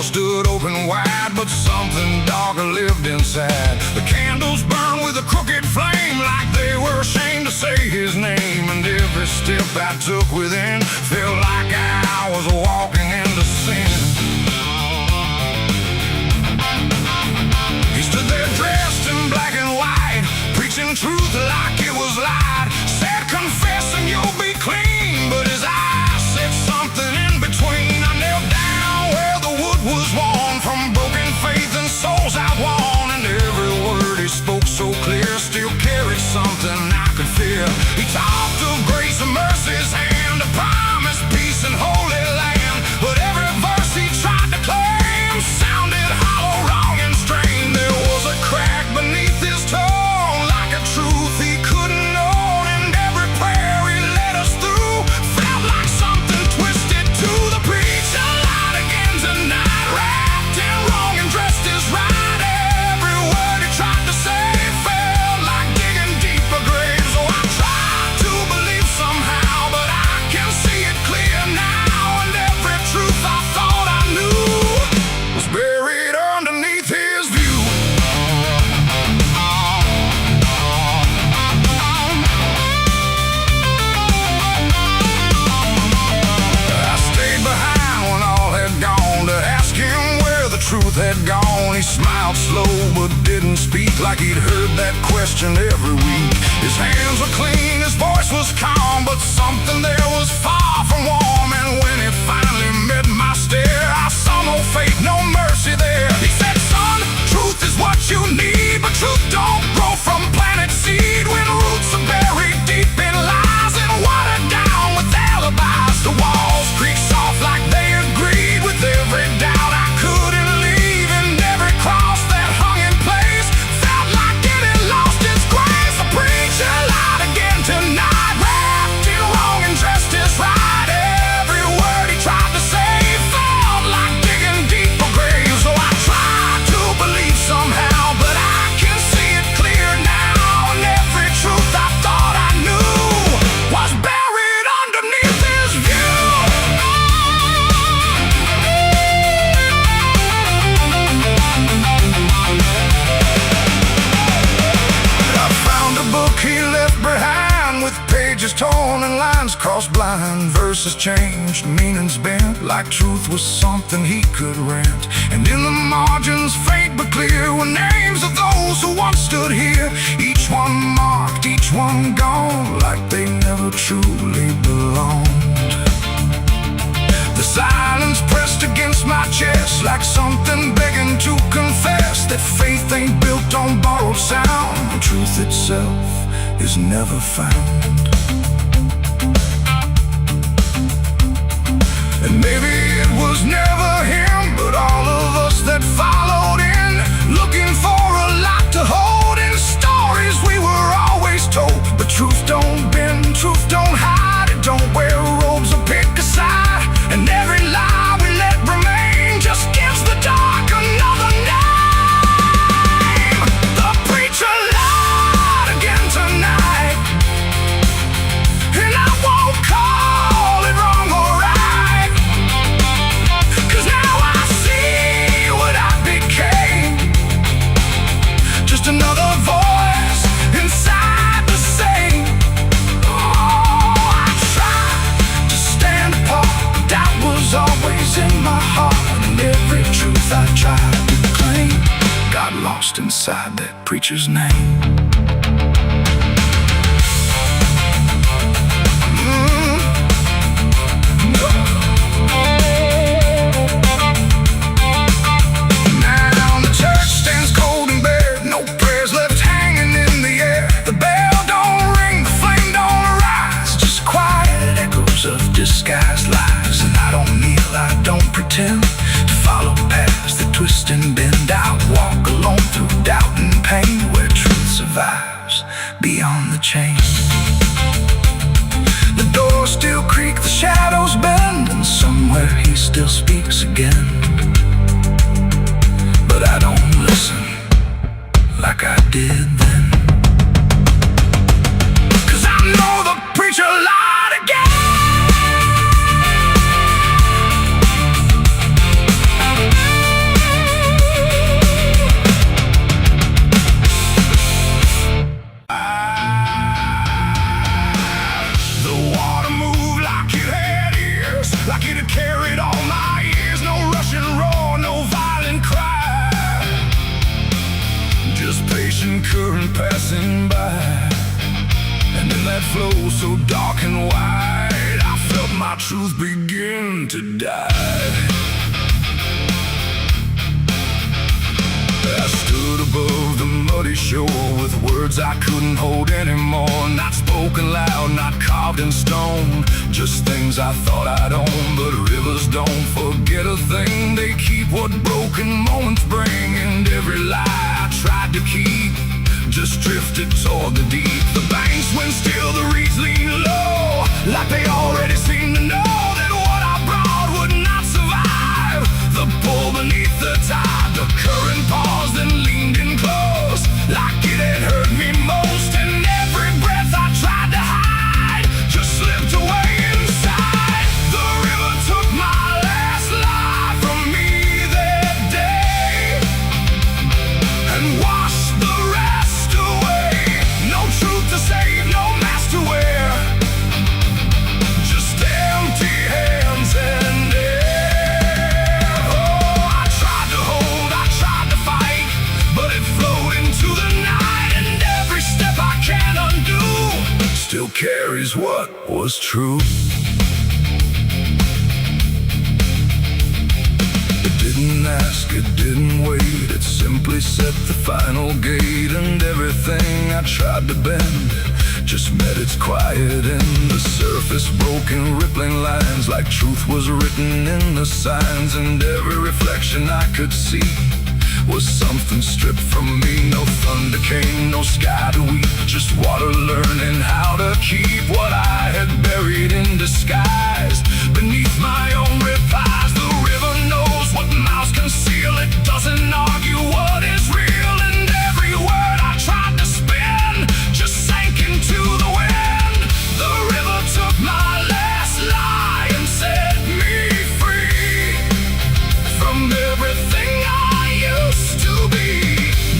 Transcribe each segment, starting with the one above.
stood open wide, but something darker lived inside. The candles burned with a crooked flame, like they were ashamed to say his name. And every step I took within felt like I was walking into sin. He stood there dressed in black and white, preaching truth like it was lied. Said, confess and you'll be clean, but his eyes said something in between. I knelt down where the wood was worn from broken faith and souls outworn. And every word he spoke so clear still carried something I could feel. He talked of grace and mercy's hand, a promise, peace and holy land. But every verse he tried to claim sounded hollow, wrong and strained. There was a crack beneath his tone, like a truth he couldn't own. And every prayer he led us through felt like something twisted to the preacher. Lied again tonight, wrapped in wrong and dressed as right. Every word he tried to say felt like digging deeper graves. So I tried to believe somehow, but I can see it clear now. And every truth I thought I knew was buried underneath his view. I stayed behind when all had gone to ask him where the truth had gone. He smiled slow but didn't speak, like he'd heard that question every week. His hands were clean, his voice was calm, but something there was far from warm. And when it finally met my stare, I saw no faith, no mercy there. He said, son, truth is what you need, but truth don't grow from planet seed. When roots are buried deep in lies and watered down with alibis, the walls creak soft like they agreed with every doubt I couldn't leave. And every cross that hung in place felt like it had lost its grace. The preacher lied again tonight, wrapped in wrong and dressed as right. Every word he tried to say felt like digging deeper graves. So I tried to believe somehow, but I can see it clear now. And every truth I thought I knew was buried underneath his view. I found a book he left behind, with pages torn and lines crossed blind. Verses changed, meanings bent, like truth was something he could rent. And in the margins, faint but clear, were names of those who once stood here. Each one marked, each one gone, like they never truly belonged. The silence pressed against my chest, like something begging to confess that faith ain't built on borrowed sound. The truth itself is never found. And maybe it was never him, but all of us that followed in, looking for a lot to hold in stories we were always told. But truth don't bend, truth don't hide, it don't wear robes or pick a side. And every lie we let remain just gives the dark another name. The preacher lied again tonight, and I won't call it wrong or right, 'cause now I see what I became. Just another voice inside the same. Oh, I tried to stand apart, but doubt was always in my heart. And every truth I tried to claim got lost inside that preacher's name. Now the church stands cold and bare, no prayers left hanging in the air. The bell don't ring, the flame don't rise, just quiet echoes of disguised lies. And I don't kneel, I don't pretend to follow paths that twist and bend. I walk alone through doubt and pain, where truth survives beyond the chain. The doors still creak, the shadows bend, and somewhere he still speaks again. But I don't listen like I did then, 'cause I know the preacher lied again. to die. I stood above the muddy shore with words I couldn't hold anymore. Not spoken loud, not carved in stone, just things I thought I'd own. But rivers don't forget a thing, they keep what broken moments bring. And every lie I tried to keep just drifted toward the deep. The banks went still, the reeds lean low, like they already seemed to know that what I brought would not survive the pull beneath the tide. The current paused and leaned in close, like it had hurt me most. And every breath I tried to hide just slipped away inside. The river took my last life from me that day and washed the rest away. No truth to save, no mask to wear, just empty hands and air. Oh, I tried to hold, I tried to fight, but it flowed into the night. And every step I can't undo still carries what was true. It didn't ask, it didn't wait, it simply set the final gate. And everything I tried to bend just met its quiet end. The surface broke in rippling lines, like truth was written in the signs. And every reflection I could see was something stripped from me. No thunder came, no sky to weep, just water learning how to keep what I had buried in disguise beneath my own replies. The river knows what mouths conceal, it doesn't argue what is real. And every word I tried to spin just sank into the wind. The river took my last lie and set me free from everything I used to be.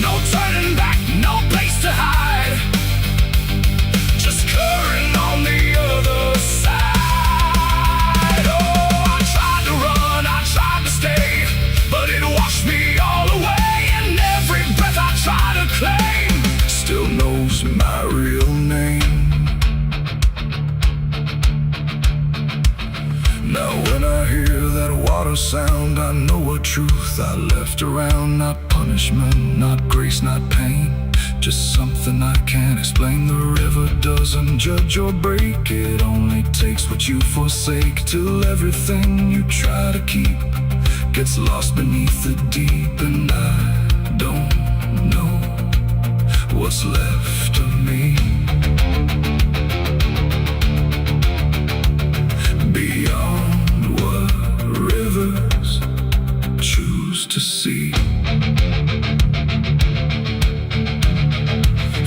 No turning back, no place to hide, just current on the other side. Oh, I tried to run, I tried to stay, but it washed me all away. And every breath I try to claim still knows my real name. Now when I hear that water sound, I know a truth I left around. Not punishment, not grace, not pain, just something I can't explain. The river doesn't judge or break, it only takes what you forsake, till everything you try to keep gets lost beneath the deep. And I don't know what's left of me beyond what rivers choose to see.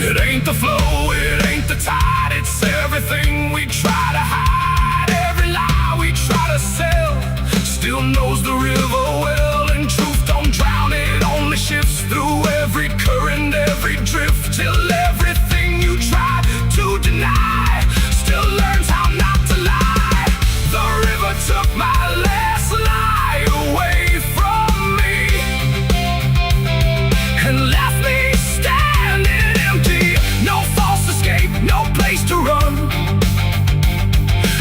It ain't the flow, it ain't the tide, it's everything we try to hide. Every lie we try to sell still knows the river well. And truth don't drown, it only shifts through every current, every drift, till everything you try to deny still learns how not to lie. The river took my last lie away from me and left me standing empty. No false escape, no place to run,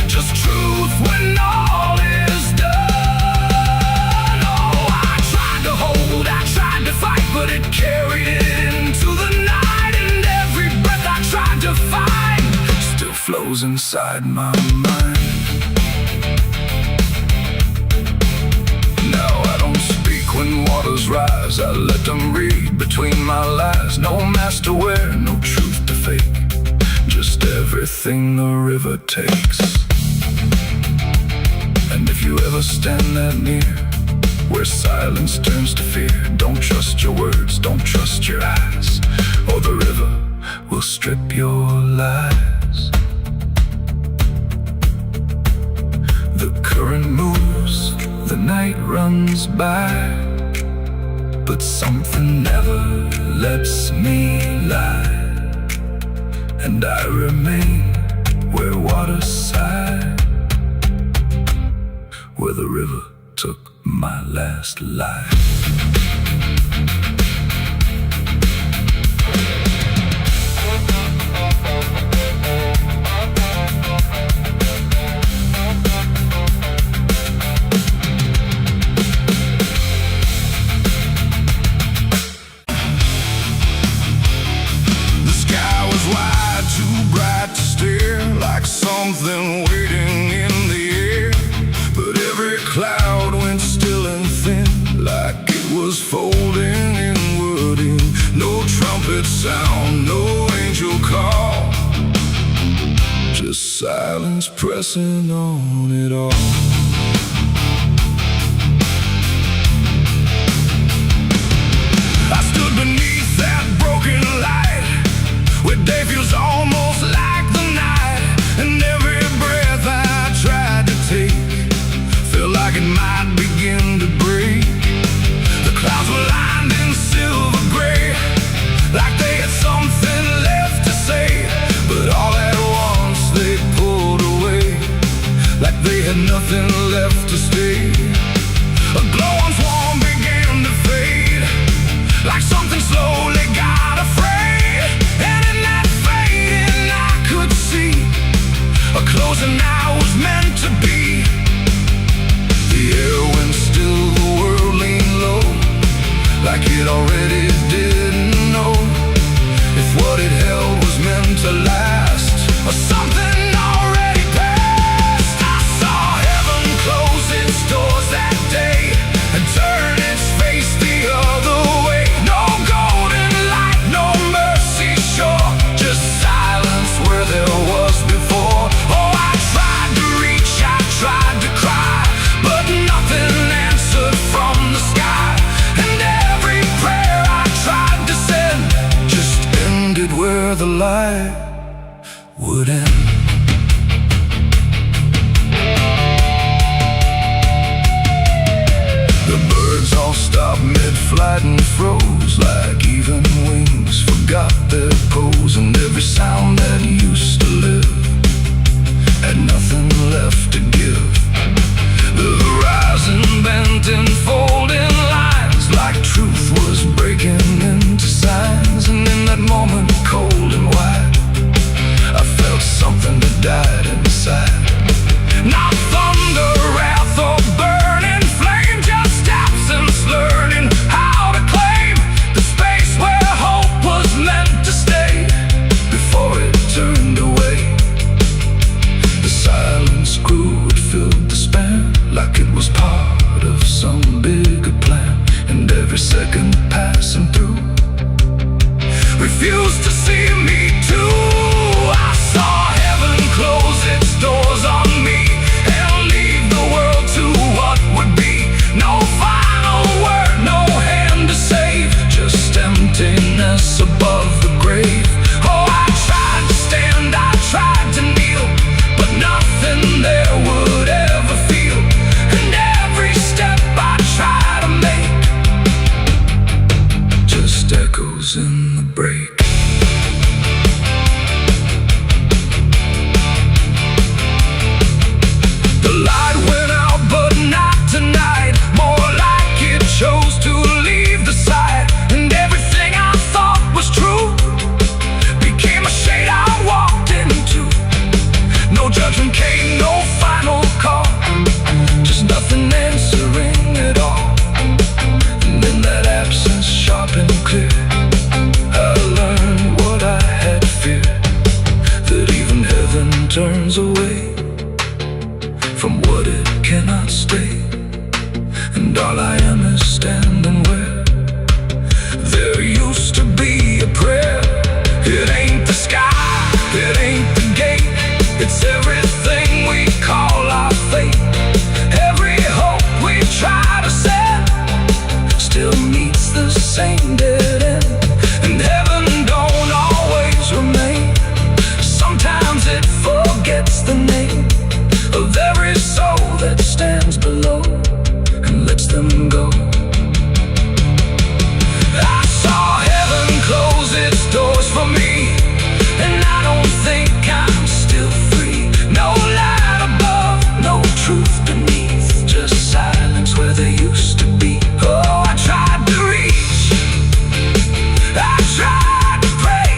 just truth when all is done. Oh, I tried to hold, I tried to fight, but it carried it into the night. And every breath I tried to find still flows inside my mind. Now I don't speak when waters rise, I let them read between my lies. No mask to wear, no truth to fake, just everything the river takes. And if you ever stand that near, where silence turns to fear, don't trust your words, don't trust your eyes, or the river will strip your lies. The current moves, the night runs by, but something never lets me lie. And I remain where water sighed, where the river took my last life. was folding inward in. No trumpet sound, no angel call, just silence pressing on it all. I stood beneath that broken light, where day feels almost like the night, and every breath I tried to take felt like it might begin to break. The clouds were lined in silver gray, like they had something left to say, but all at once they pulled away, like they had nothing left to stay. A glow once warm began to fade, like something slowly got afraid, and in that fading I could see a closing I was meant to be. The air went still, the world leaned low, like it already didn't know if what it held was meant to last, or something already passed. I saw heaven close its doors that day and turn its face the other way. No golden light, no mercy shore, just silence where there was before. Oh, I tried to reach, I tried to cry, but nothing answered from the sky, and every prayer I tried to send just ended where the light would end. The birds all stopped mid-flight and froze, like even wings forgot their pose, and every sound that used to live had nothing left to give. The horizon bent in folding lines, like truth was breaking into signs, and in that moment, cold and white, I felt something that died inside. Not thunder, wrath, or burning flame, just absence learning how to claim the space where hope was meant to stay before it turned away. The silence grew, it filled the span, like it was part of some bigger plan, and every second passing through refused to see me too. I saw heaven close its doors on me and leave the world to what would be. No final word, no hand to save, just emptiness above the grave. Oh, I tried to stand, I tried to kneel, but nothing there would ever feel, and every step I try to make just echoes in the break. The light went out, but not tonight, more like it chose to leave the sight, and everything I thought was true became a shade I walked into. No judgment came, no final call, just nothing answering at all. And in that absence, sharp and clear, I learned what I had feared, that even heaven turns away from what it cannot stay, and all I am is standing where there used to be a prayer. It ain't the sky, it ain't the gate, it's everything we call our fate. Every hope we try to set still meets the same dead end, and heaven don't always remain. Sometimes it forgets the name of every soul that stands below and lets them go. I saw heaven close its doors for me, and I don't think I'm still free. No light above, no truth beneath, just silence where there used to be. Oh, I tried to reach, I tried to pray,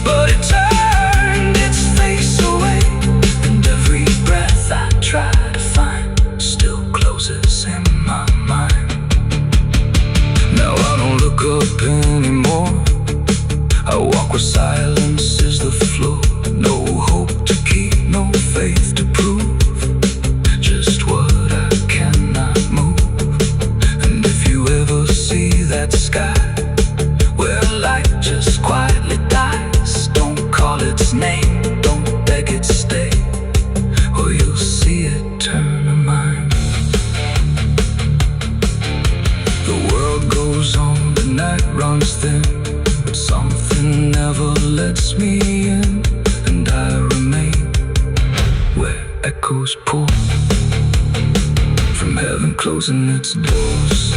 but it turned its face away, and every breath I try to find still closes in my mind. Now I don't look up anymore, I walk where silence is the floor. No hope to keep, no faith to prove, just what I cannot move. goes on, the night runs thin, but something never lets me in, and I remain where echoes pour from heaven closing its doors.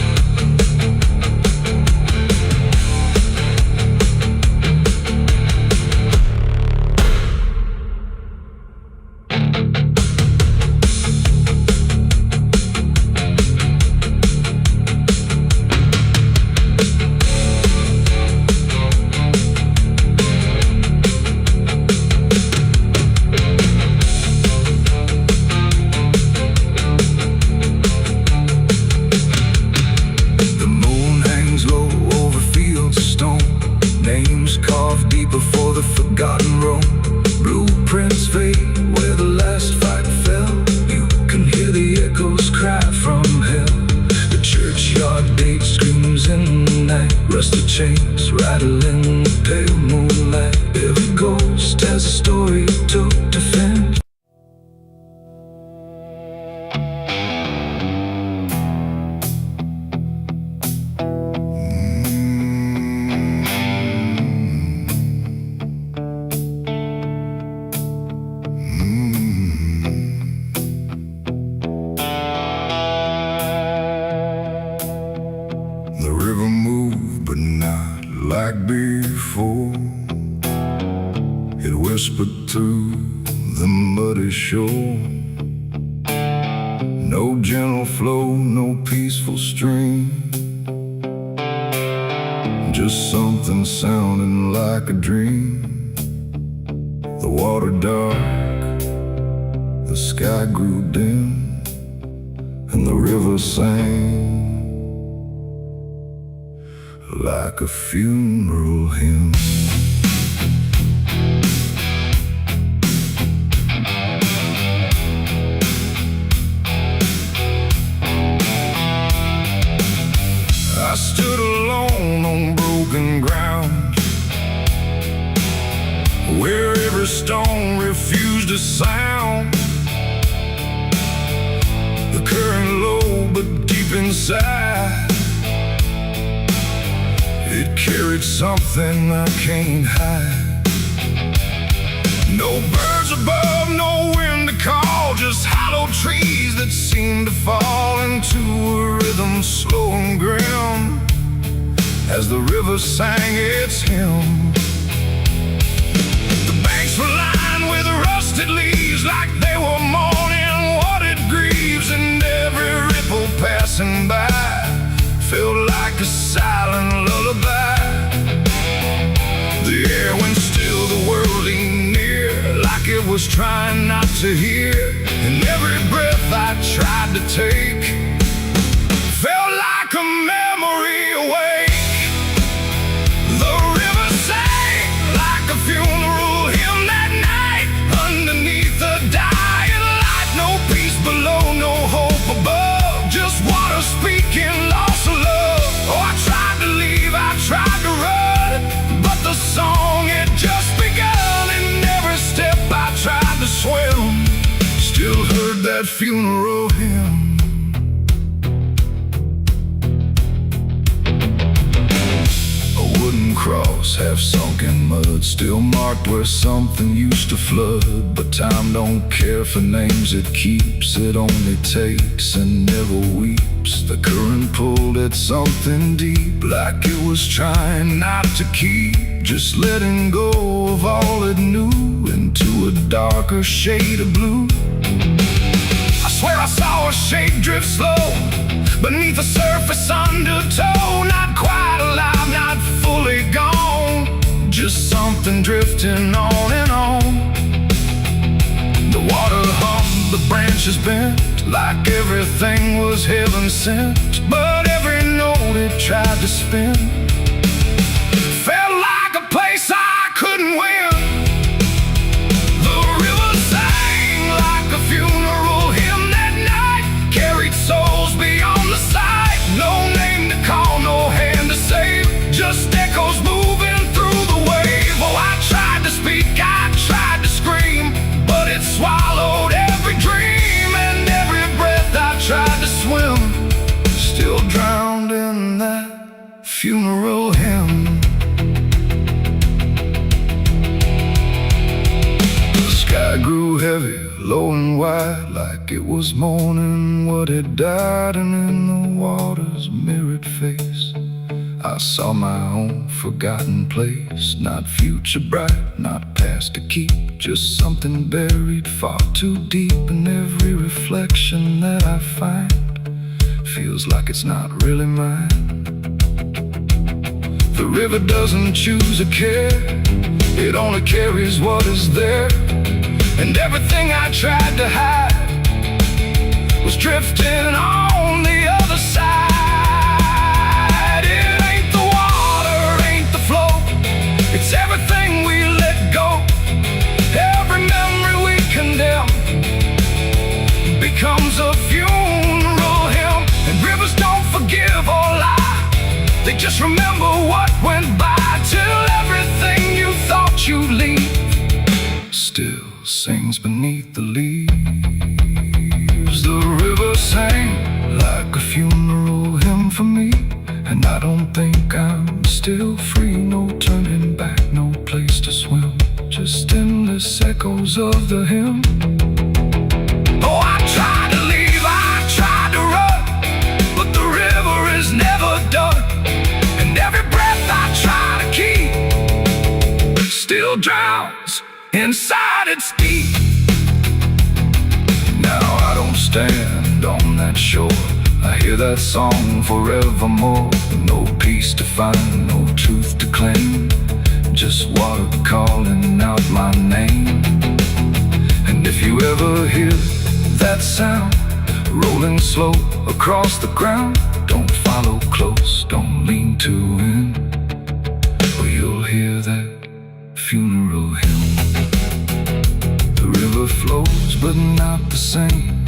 Before the forgotten roam, blueprints fade where the last fight fell. You can hear the echoes cry from hell. The churchyard gate screams in the night. Rusted chains rattle in the pale moonlight. Every ghost has a story to defend. Like before, it whispered through the muddy shore. No gentle flow, no peaceful stream, just something sounding like a dream. The water dark, the sky grew dim, and the river sang like a funeral hymn. I stood alone on broken ground, where every stone refused a sound. The current low but deep inside, it carried something I can't hide. No birds above, no wind to call, just hollow trees that seem to fall into a rhythm slow and grim as the river sang its hymn. The banks were lined with rusted leaves like they were mourning what it grieves, and every ripple passing by felt like a silent lullaby. The air went still, the world leaned near, like it was trying not to hear. And every breath I tried to take felt like a memory awake. The river sang like a funeral hymn that night, underneath the dying light. No peace below, no hope above, just water speaking loss of love. Oh, I tried to leave, I tried to run, but the song had just begun, and every step I tried to swim still heard that funeral hymn. A wooden cross, half sunk in mud, still marked where something used to flood. But time don't care for names it keeps, it only takes and never weeps. The current pulled at something deep, like it was trying not to keep, just letting go of all it knew into a darker shade of blue. I swear I saw a shape drift slow beneath the surface undertow, not quite alive, not fully gone, just something drifting on and on. The water hummed, the branches bent, like everything was heaven sent, but every note it tried to spin felt like a place I couldn't win. The river sang like a funeral hymn that night, carried souls beyond the sight. No name to call, no hand to save, just echoes moving through the wave. Oh, I tried to speak, I tried to scream, but it swallowed every dream, and every breath I tried to swim still drowned in that funeral hymn. The sky grew heavy, low and wide, like it was mourning what had died. And in the water's mirrored face, I saw my own forgotten place. Not future bright, not past to keep, just something buried far too deep. And every reflection that I find feels like it's not really mine. The river doesn't choose a care, it only carries what is there. And everything I tried to hide was drifting on the other side. It ain't the water, ain't the flow, it's everything we let go. Every memory we condemn becomes a funeral hymn. And rivers don't forgive or lie, they just remember what went by, till everything you thought you'd leave still sings beneath the leaves. The river sang like a funeral hymn for me, and I don't think I'm still free. No turning back, no place to swim, just endless echoes of the hymn. Oh, I tried to leave, I tried to run, but the river is never done. And every breath I try to keep still drowns inside its deep. Now I don't stand on that shore, I hear that song forevermore. No peace to find, no truth to claim, just water calling out my name. And if you ever hear that sound rolling slow across the ground, don't follow close, don't lean too in, or you'll hear that funeral hymn. The river flows but not the same,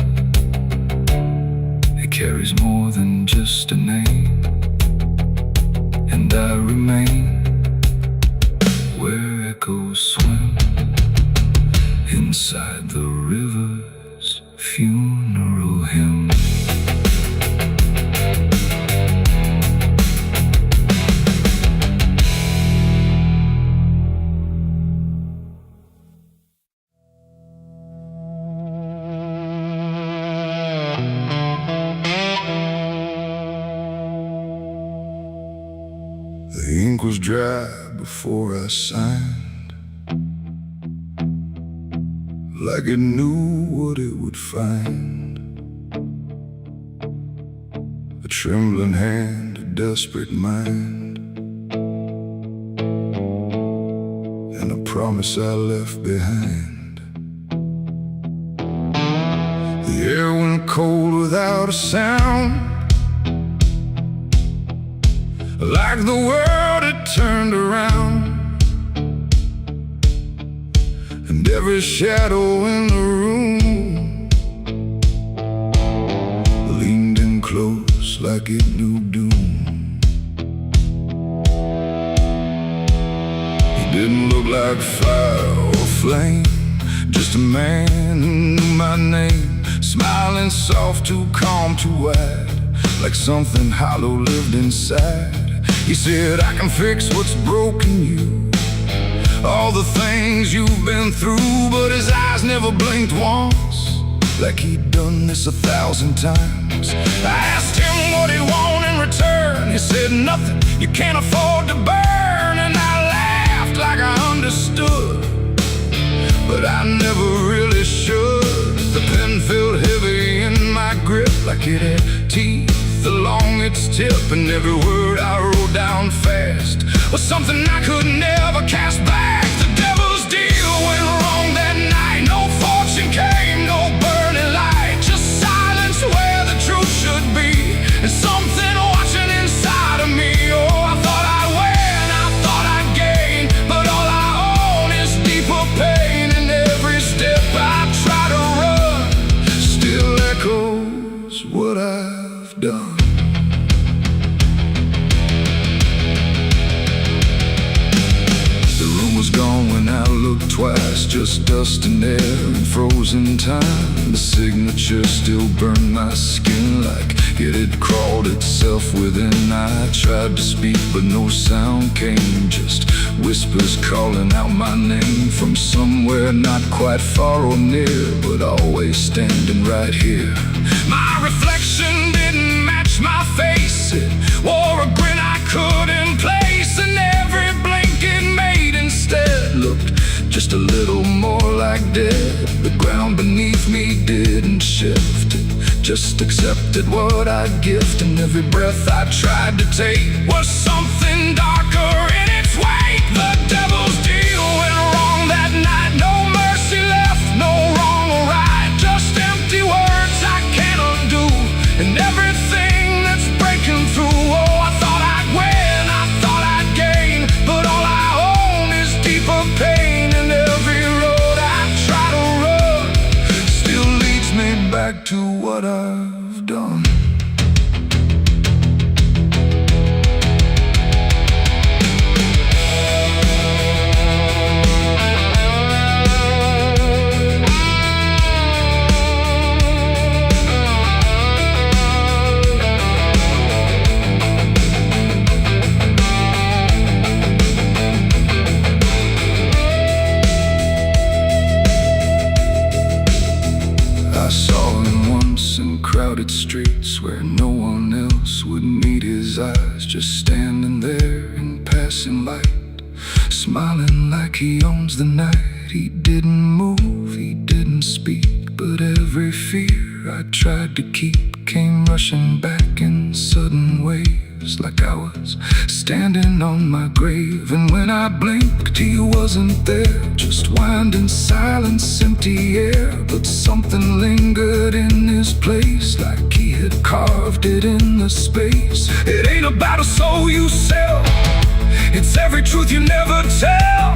it carries more than just a name. And I remain where echoes swim, inside the river's funeral hymn. The ink was dry before I signed, like it knew what it would find. A trembling hand, a desperate mind, and a promise I left behind. The air went cold without a sound, like the world had turned around. And every shadow in the room leaned in close like it knew doom. He didn't look like fire or flame, just a man who knew my name, smiling soft, too calm, too wide, like something hollow lived inside. He said, I can fix what's broken you, all the things you've been through. But his eyes never blinked once, like he'd done this 1,000 times. I asked him what he wanted in return, he said nothing, you can't afford to burn. And I laughed like I understood, but I never really should. The pen felt heavy in my grip, like it had teeth along its tip. And every word I wrote down fast was something I could never cast back. The devil's deal went wrong that night. No fortune came, no burning light, just silence where the truth should be, and something watching inside of me. Oh, I thought I'd win, I thought I'd gain, but all I own is deeper pain. And every step I try to run still echoes what I've done. Gone when I looked twice, just dust and air and frozen time. The signature still burned my skin like It had crawled itself within. I tried to speak, but no sound came. Just whispers calling out my name from somewhere not quite far or near, but always standing right here. My reflection didn't match my face. It wore a grin I couldn't place, and every blink it made instead looked just a little more like dead. The ground beneath me didn't shift. It just accepted what I'd gift, and every breath I tried to take was something darker in its wake. The devil's deal went wrong that night. No mercy left, no wrong or right, just empty words I can't undo, and everything that's breaking through. Oh, I thought I'd win, I thought I'd gain, but all I own is deeper pain. And every road I try to run still leads me back to what I've done. I saw him once in crowded streets where no one else would meet his eyes, just standing there in passing light, smiling like he owns the night. He didn't move, he didn't speak, but every fear I tried to keep came rushing back in sudden waves, like I was standing on my grave. And when I blinked, he wasn't there, just winding silence, empty air. But something lingered in his place, like he had carved it in the space. It ain't about a soul you sell, it's every truth you never tell,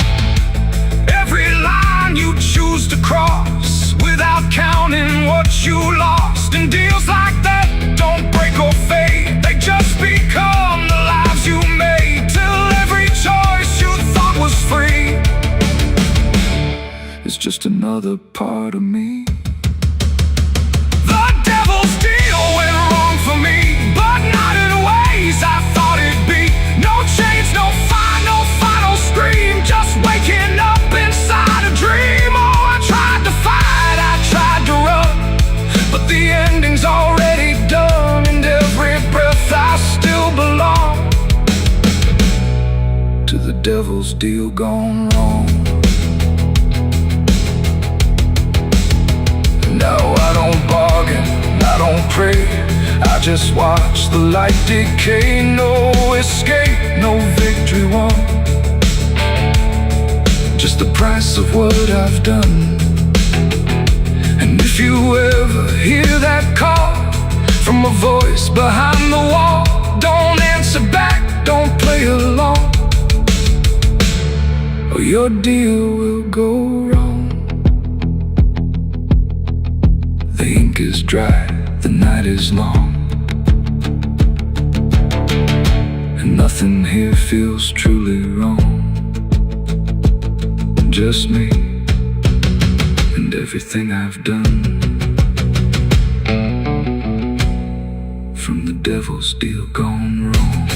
every line you choose to cross without counting what you lost. And deals like that don't break or fade, they just become the lives you made, till every choice you thought was free is just another part of me. The devil's deal went wrong for me, but not in ways I thought it'd be. No chains, no fire, no final scream, just waking up inside a dream. Oh, I tried to fight, I tried to run, but the ending's already done, and every breath I still belong to the devil's deal gone wrong. Now I don't bargain, I don't pray, I just watch the light decay. No escape, no victory won, just the price of what I've done. And if you ever hear that call from a voice behind the wall, don't answer back, don't play along, or your deal will go wrong. The ink is dry, the night is long, and nothing here feels truly wrong. Just me and everything I've done, from the devil's deal gone wrong.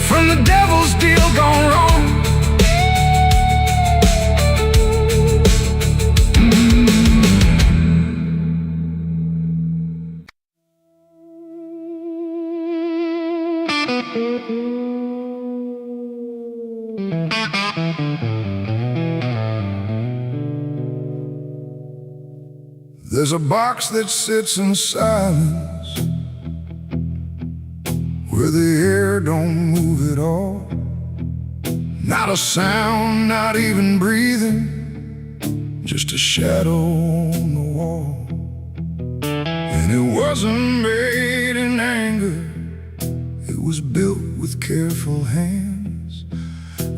From the devil's deal gone wrong. There's a box that sits in silence, where the air don't move at all. Not a sound, not even breathing, just a shadow on the wall. And it wasn't made in anger, it was built with careful hands,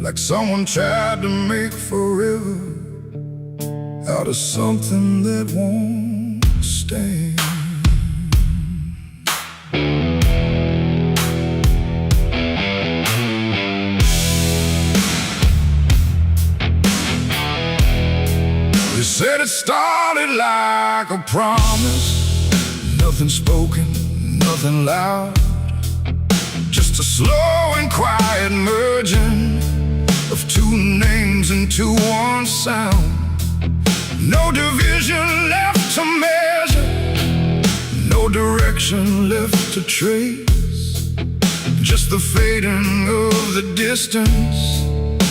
like someone tried to make forever out of something that won't stand. Said it started like a promise, nothing spoken, nothing loud, just a slow and quiet merging of two names into one sound. No division left to measure, no direction left to trace, just the fading of the distance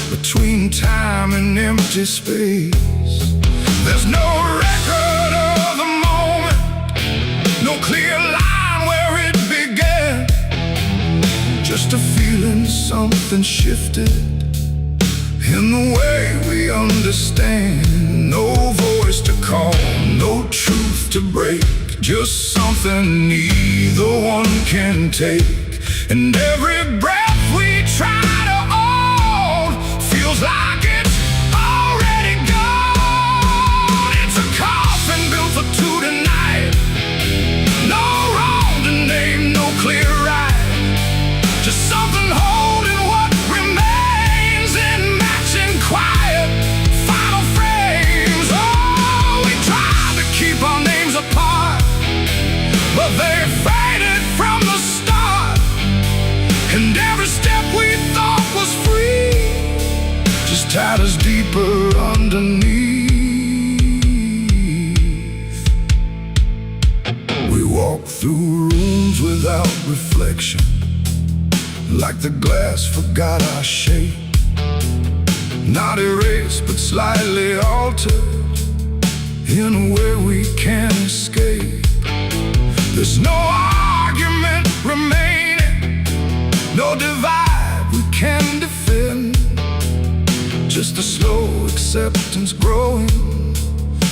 between time and empty space. There's no record of the moment, no clear line where it began, just a feeling something shifted in the way we understand. No voice to call, no truth to break, just something neither one can take. And every breath we try to hold feels like it's already gone. It's a coffin built for two tonight, no wrong to name, no clear right, just something holding what remains in matching quiet final frames. Oh, we tried to keep our names apart, but they faded from the start. And every step we thought was free just tied us deeper underneath. We walk through rooms without reflection, like the glass forgot our shape, not erased but slightly altered in a way we can't escape. There's no argument remaining, no divide we can defend, just a slow acceptance growing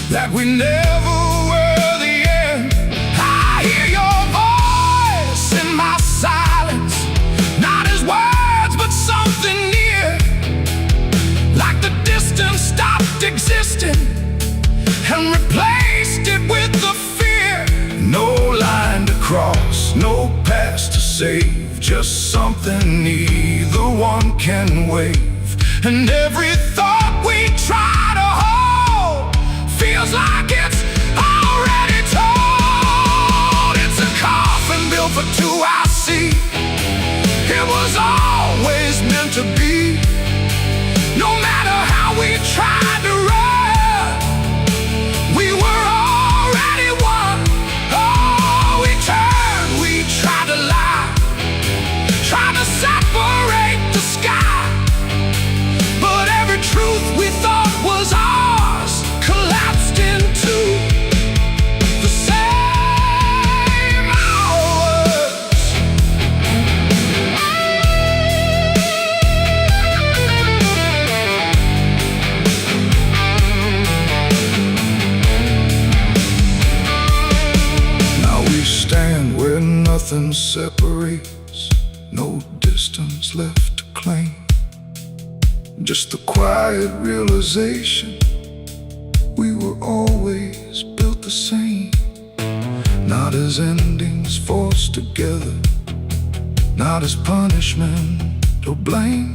that we never were the end. I hear your voice in my silence, not as words but something near, like the distance stopped existing and replaced it with the fear. No line to cross, no past to save, just something neither one can wave. And every thought we try to hold feels like it's already told. It's a coffin built for two, I see. It was always meant to be. No matter how we tried to run, we were already one. Oh, we turned, we tried to lie, trying to separate the sky, but every truth we thought was ours collapsed into the same hours. Now we stand where nothing separates, no distance left to claim, just the quiet realization we were always built the same. Not as endings forced together, not as punishment or blame,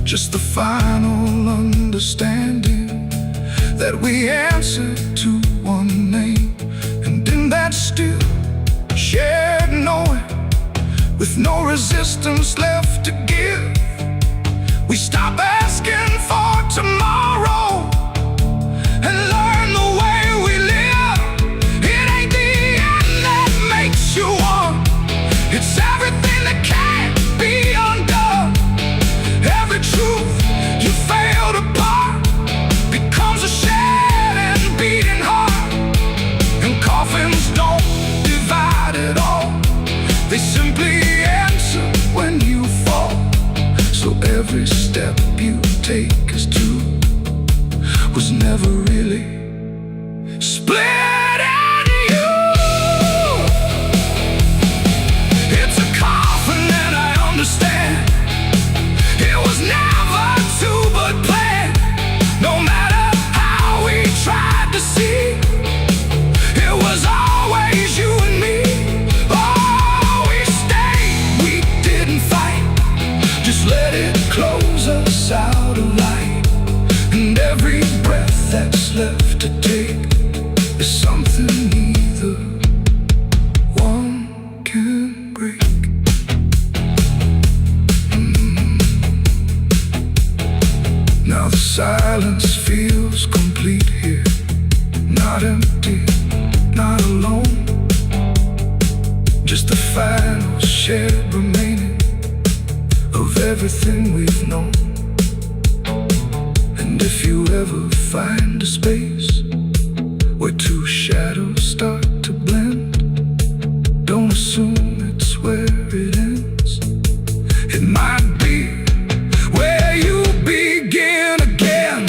just the final understanding that we answer to one name. And in that still shared knowing, with no resistance left to give, we stop asking for tomorrow and learn the way we live. It ain't the end that makes you one, it's everything that can't be undone. Every truth you failed apart becomes a shed and beating heart. And coffins don't divide at all, they simply answer when you fall. So every step you take as two was never really split into you. It's a coffin and I understand, it was never two but planned. No matter how we tried to see, it was always you and me. Oh, we stayed, we didn't fight, just let it close us out of light. And every breath that's what's left to take is something neither one can break. Now the silence feels complete here, not empty, not alone. Just the final shared remaining of everything we've known. And if you ever find a space where two shadows start to blend, don't assume it's where it ends. It might be where you begin again.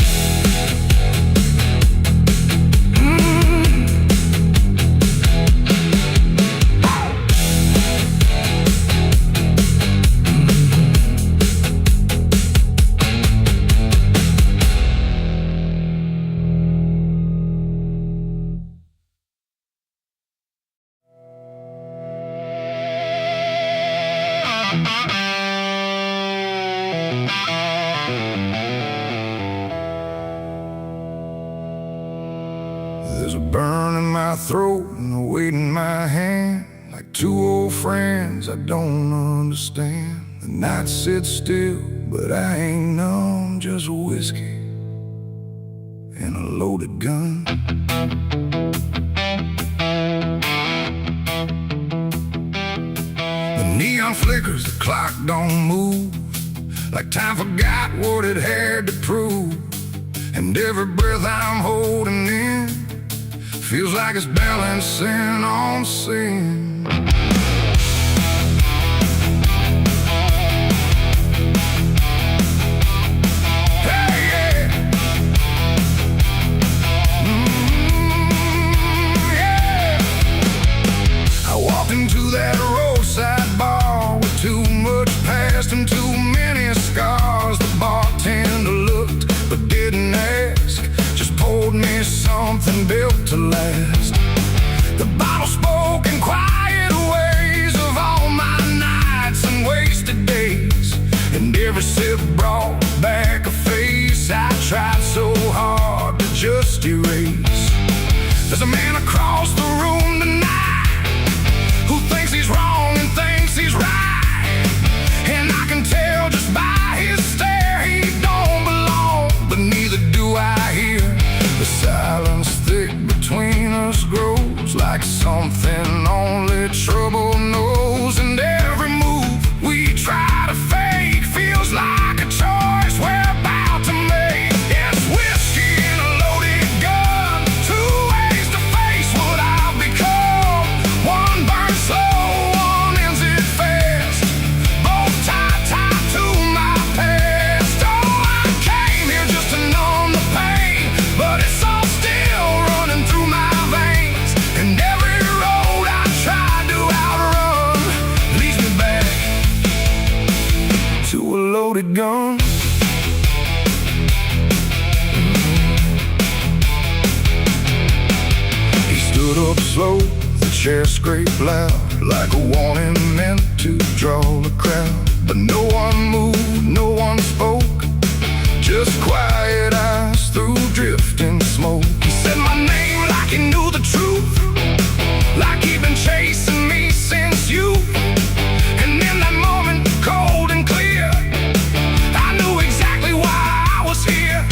There's a burn in my throat and a weight in my hand, like two old friends I don't understand. The night sits still, but I ain't numb, just whiskey and a loaded gun. The neon flickers, the clock don't move, like time forgot what it had to prove. And every breath I'm holding in feels like it's balancing on sin. Hey, yeah. Yeah. I walked into that roadside bar with too much past and too many scars. The bartender looked but didn't ask, just poured me something built to last. The bottle spoke in quiet ways of all my nights and wasted days, and every sip brought back a face I tried so hard to just erase. There's a man across the room tonight who thinks he's wrong and thinks he's right, and I can tell just by his stare he don't belong, but neither do I here. The silence thick between us grows like something only trouble knows, and every move we try to fake feels like a choice we're about to make. It's whiskey and a loaded gun, two ways to face what I've become. One burns slow, one ends it fast, both tied to my past. Oh, I came here just to numb the pain, but it's all still running through my veins, and every road I tried to outrun leads me back to a loaded gun. He stood up slow, the chair scraped loud, like a warning meant to draw the crowd. But no one moved, no one spoke, just quiet eyes through drifting smoke. He said my name like he knew the truth, like he'd been chasing me since youth. And in that moment, cold and clear, I knew exactly why I was here.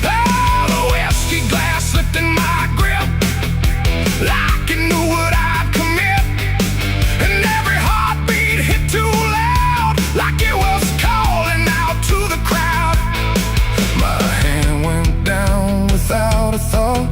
Oh, the whiskey glass slipped in my grip, like it knew what I'd commit, and every heartbeat hit too loud, like it was calling out to the crowd. My hand went down without a thought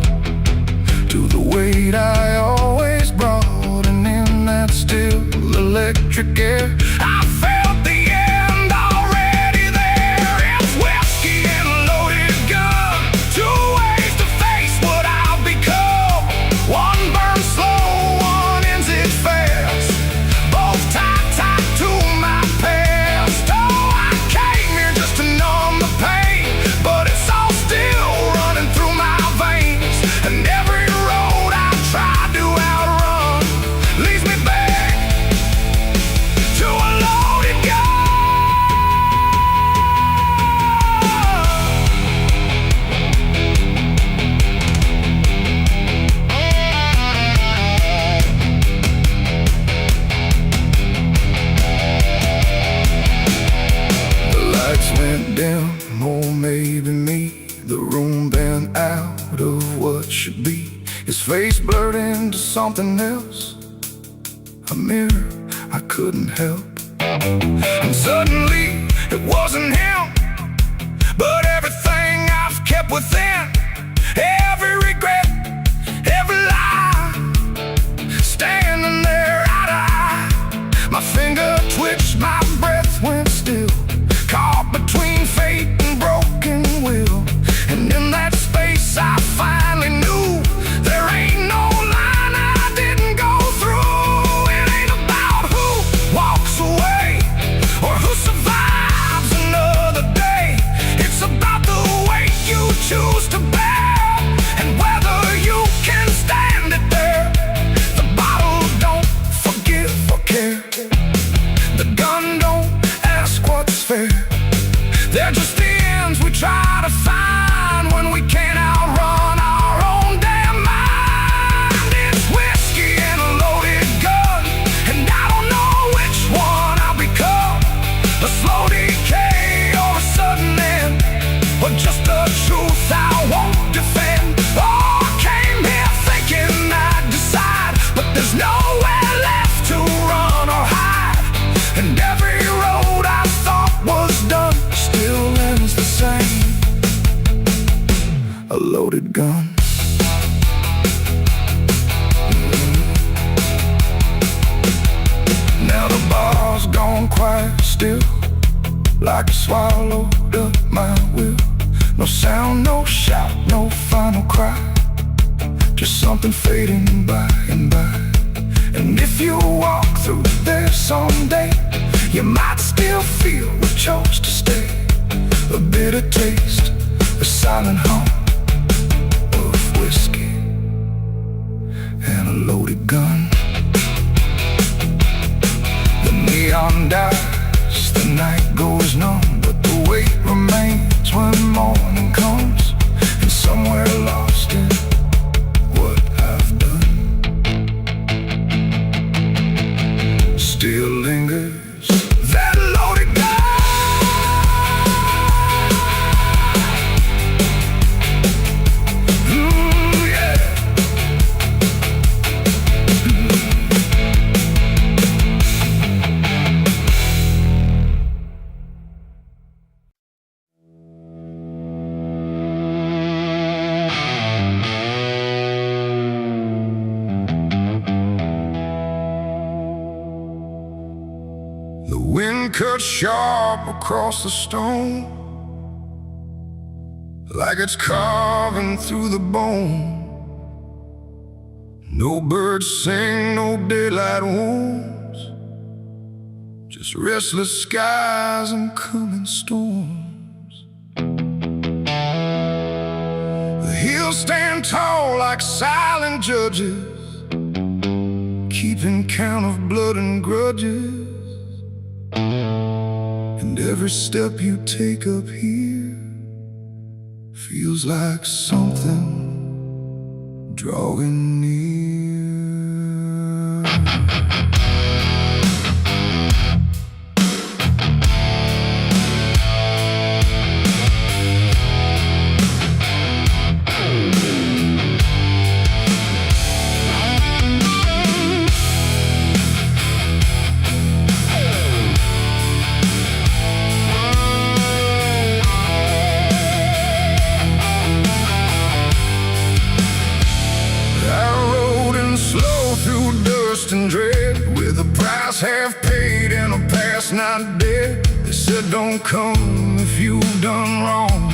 to the weight I always brought, and in that still electric air I felt the end already there. It's whiskey and a loaded gun, two ways to face what I've become. One burns slow, one ends it fast, both tied to my past. Oh, I came here just to numb the pain, but it's all still running through my veins, and every road I tried to outrun leads me back to a room, bent out of what should be. His face blurred into something else, a mirror I couldn't help. And suddenly it wasn't him, but everything I've kept within. Every regret, every lie, standing there eye to eye. My finger twitched, my breath went still, caught between fate and broken will. And in that space I finally knew there ain't no line I didn't go through. It ain't about who walks away or who survives another day. It's about the weight you choose to bear and whether you can stand it there. The bottle don't forgive or care. The gun don't ask what's fair. They're just the ends we try to find when we can't outrun our own damn mind. It's whiskey and a loaded gun, and I don't know which one I'll become. A slow decay or a sudden end, or just the truth I won't defend. Oh, I came here thinking I'd decide, but there's nowhere left to run or hide. And every road I thought was done still ends the same. A loaded gun. Now the bar's gone quiet still, like it swallowed up my will. No sound, no shout, no final cry, just something fading by and by. And if you walk through there someday, you might still feel we chose to stay. A bitter taste, a silent hum of whiskey and a loaded gun. The neon dies, the night goes numb, but the weight remains when morning comes. And somewhere lost in what I've done still lingers that loaded gun. The wind cut sharp across the stone, like it's carving through the bone. No birds sing, no daylight wounds, just restless skies and coming storms. The hills stand tall like silent judges, keeping count of blood and grudges. And every step you take up here feels like something drawing near. And dread, with a price half paid and a past not dead. They said don't come if you've done wrong.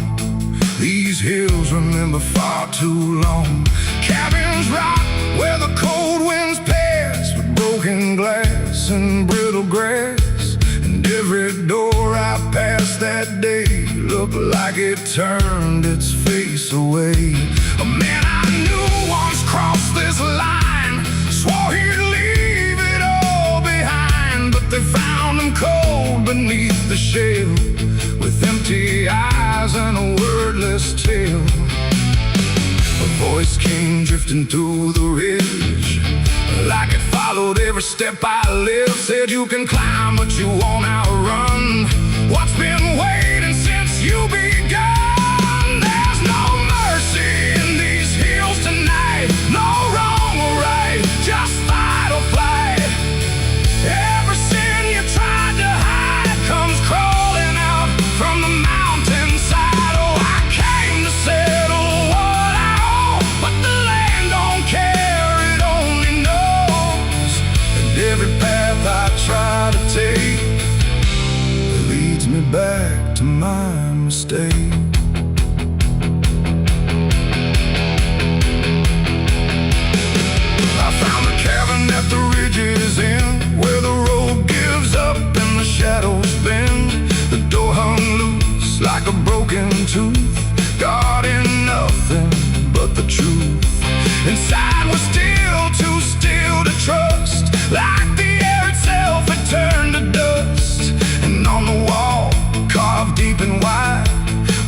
These hills remember far too long. Cabins rock where the cold winds pass, with broken glass and brittle grass. And every door I passed that day looked like it turned its face away. A man I knew once crossed this line, swore he'd leave it all behind, but they found him cold beneath the shell, with empty eyes and a wordless tale. A voice came drifting through the ridge, like it followed every step I lived. Said you can climb but you won't outrun what's been waiting since you begun. There's no bridges end, where the road gives up and the shadows bend. The door hung loose like a broken tooth, guarding nothing but the truth. Inside was still too still to trust, like the air itself had turned to dust. And on the wall, carved deep and wide,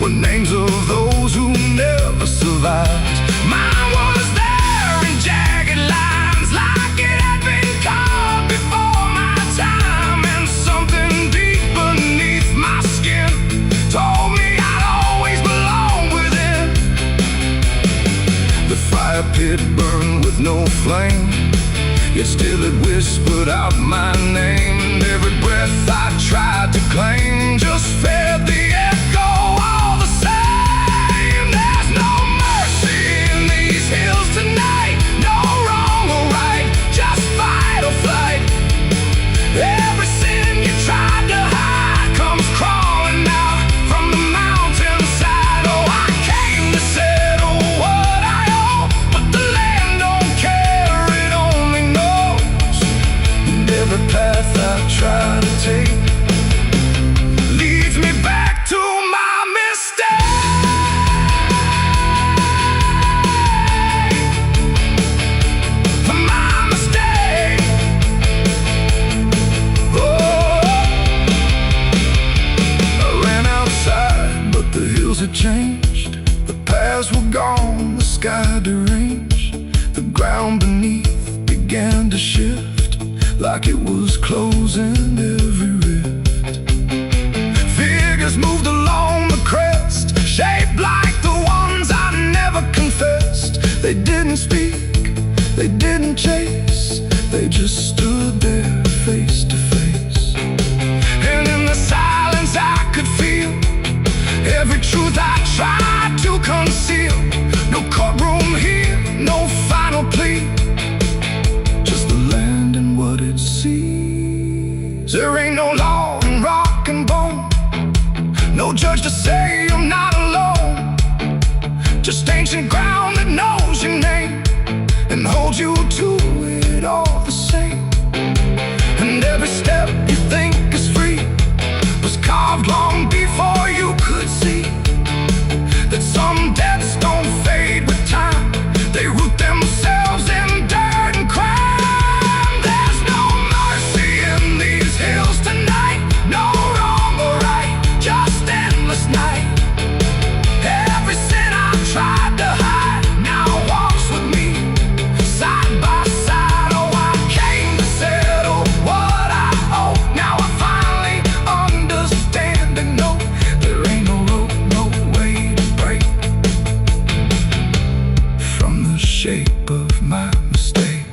were names of those who never survived. Mine was there in jagged lines, like it had been carved before my time. And something deep beneath my skin told me I'd always belong within. The fire pit burned with no flame, yet still it whispered out my name. And every breath I tried to claim just fed the echo all the same. There's no mercy in these hills tonight, no wrong or right, just fight or flight. Every sin you tried to hide comes crawling out from the mountainside. Oh, I came to settle what I owe, but the land don't care, it only knows. And every path I try to take leads me back to my mistake. My mistake. Oh, I ran outside, but the hills had changed. The paths were gone, the sky deranged. The ground beneath began to shift, like it was closing every rift. Figures moved along the crest, shaped like the ones I never confessed. They didn't speak, they didn't chase, they just stood there face to face. And in the silence I could feel every truth I tried to conceal. No courtroom here, no final plea, just the land and what it sees. There ain't no law in rock and bone, no judge to say I'm not alone, just ancient ground that knows your name and holds you to it all the same. And every step you think is free was carved long before you could see that some debts don't fade with time, they root themselves in dirt and crime. There's no mercy in these hills tonight, no wrong or right, just endless night. Every sin I tried to hide now walks with me, side by side. Oh, I came to settle what I owe. Now I finally understand and know there ain't no rope, no way to break from the shape of my mistake.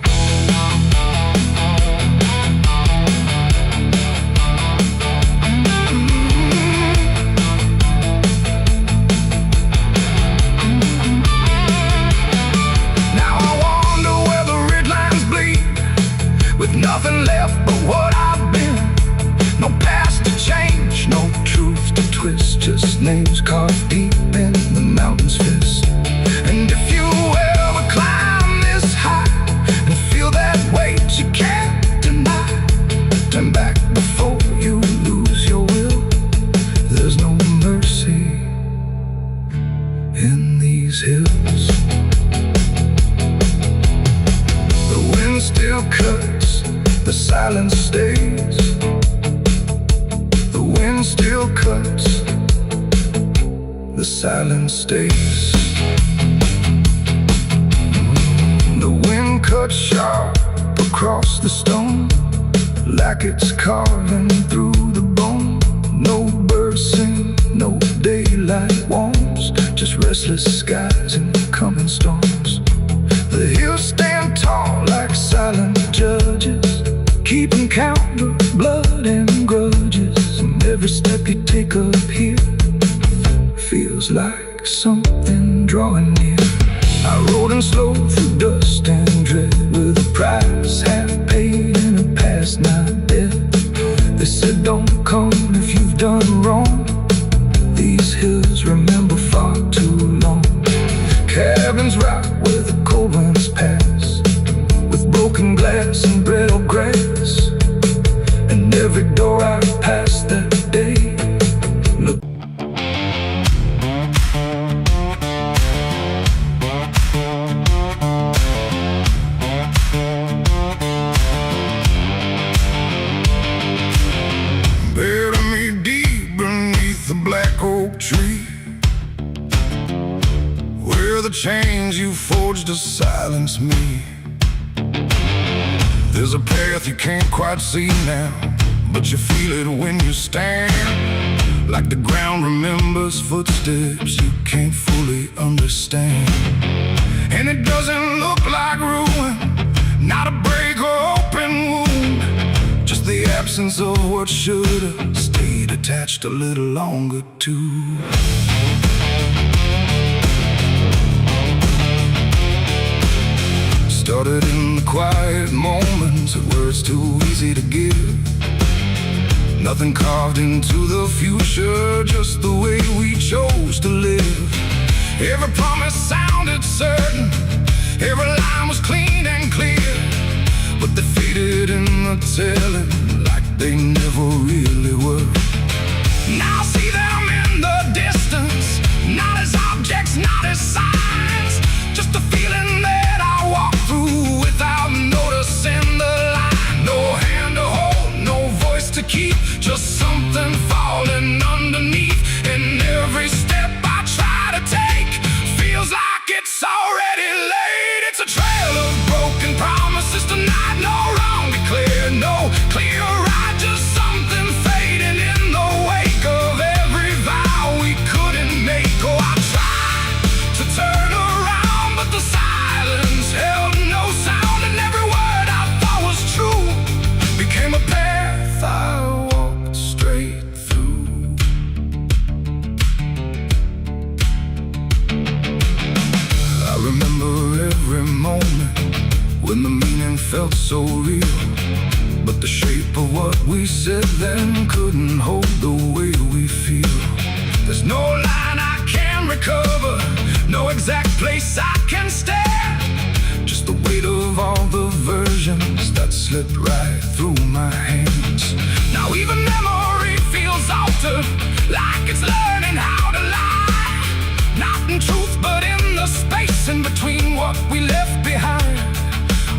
Now I wonder where the red lines bleed, with nothing left but what I've been. No past to change, no truth to twist, just names carved deep in the mountain's fist. And if you ever climb this high and feel that weight you can't deny, turn back before you lose your will. There's no mercy in these hills. The wind still cuts, the silence stays. The wind still cuts, the silence stays. The wind cuts sharp across the stone, like it's carving through the bone. No birds sing, no daylight warms, just restless skies and coming storms. The hills stand tall like silent judges, keeping count of blood and grudges. And every step you take up here feels like something drawing near. I rode in slow through dust and dread, with a price half paid and a past not dead. They said don't come if you've done wrong, these hills remember far too long. Cabins rock where the cold winds pass, with broken glass and brittle the chains you forged to silence me. There's a path you can't quite see now, but you feel it when you stand. Like the ground remembers footsteps you can't fully understand. And it doesn't look like ruin, not a break or open wound, just the absence of what should've stayed attached a little longer too. Started in the quiet moments where it's too easy to give. Nothing carved into the future, just the way we chose to live. Every promise sounded certain, every line was clean and clear, but they faded in the telling like they never really were. Now I see them in the distance, not as objects, not as signs, just a feeling that I walk through without noticing the line. No hand to hold, no voice to keep, just something falling underneath. And every step I try to take feels like it's already late. It's a trail of broken promises tonight, no wrong declared, no clear right, just something fading in the wake of every vow we couldn't make. Oh, I tried to turn around, but the silence held no sound, and every word I thought was true became a path I walked straight through. I remember every moment when the meaning felt so real, but the shape of what we said then couldn't hold the way we feel. There's no line I can recover, no exact place I can stand, just the weight of all the versions that slipped right through my hands. Now even memory feels altered, like it's learning how to lie, not in truth but in the space in between what we left behind.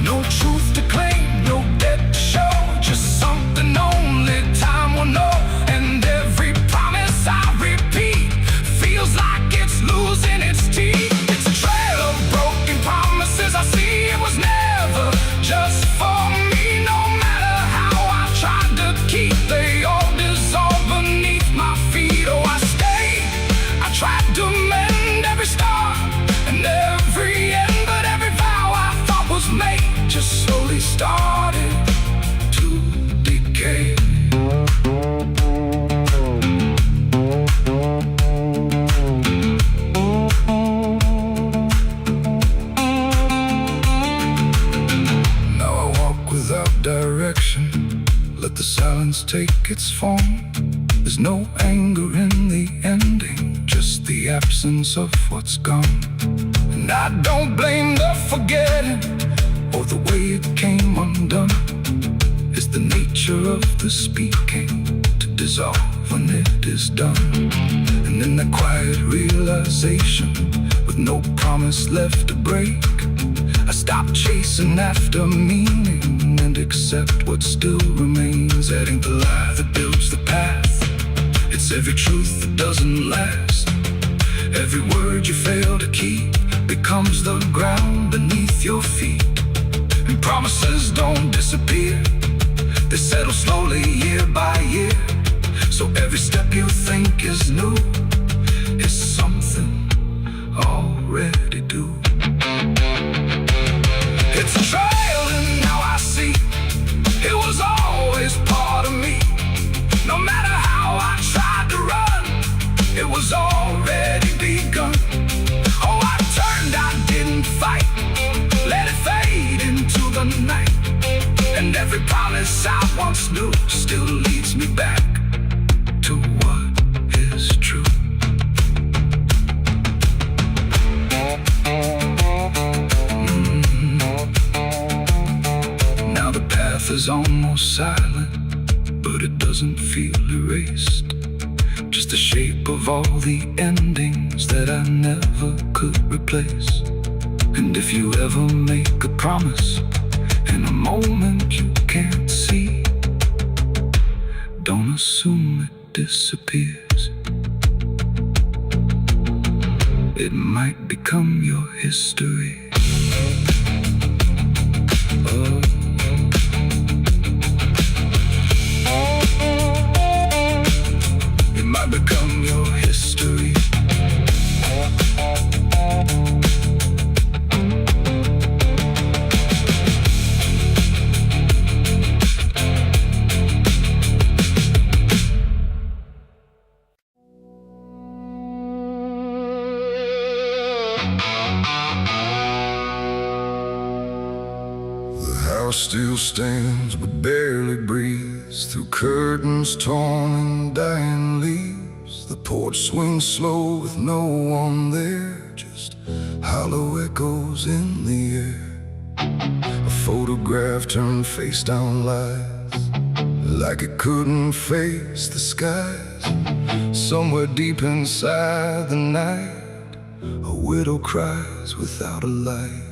No truth to claim, no debt to show, just something only time will know. And every promise I repeat feels like it's losing its teeth. It's a trail of broken promises I see. It was never just for me, no matter how I tried to keep, they all dissolved beneath my feet. Oh, I stayed, I tried to mend every star and every end, but every vow I thought was made just slowly started to decay. Now I walk without direction, let the silence take its form. There's no anger in the ending, just the absence of what's gone. And I don't blame the forgetting or the way it came undone. It's the nature of the speaking to dissolve when it is done. And in that quiet realization, with no promise left to break, I stop chasing after meaning and accept what still remains, adding the lie that builds the path. It's every truth that doesn't last, every word you fail to keep becomes the ground beneath your feet. And promises don't disappear, they settle slowly year by year. So every step you think is new is something already due. It's a trail and now I see it was always part of me. No matter how I tried to run, it was already begun. Oh, I turned, I didn't fight, let it fade into the night. And every promise I once knew still leads me back to what is true. Now the path is almost silent, but it doesn't feel erased, just the shape of all the endings that I never could replace. And if you ever make a promise in a moment you can't see, don't assume it disappears. it might become your history. Oh. It might become your history. The house still stands but barely breathes through curtains torn and dying leaves. The porch swings slow with no one there, just hollow echoes in the air. A photograph turned face down lies, like it couldn't face the skies. Somewhere deep inside the night, a widow cries without a light.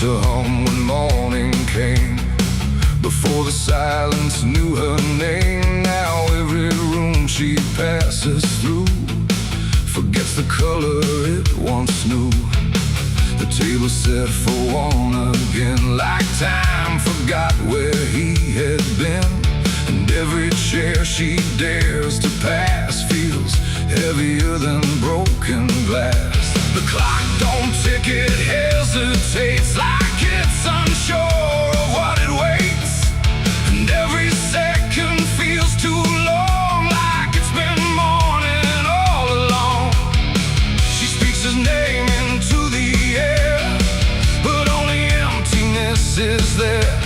To hum when morning came, before the silence knew her name. Now every room she passes through forgets the color it once knew. The table set for one again, like time forgot where he had been. And every chair she dares to pass feels heavier than broken glass. The clock don't tick, it hesitates, like it's unsure of what it waits. And every second feels too long, like it's been mourning all along. She speaks his name into the air, but only emptiness is there.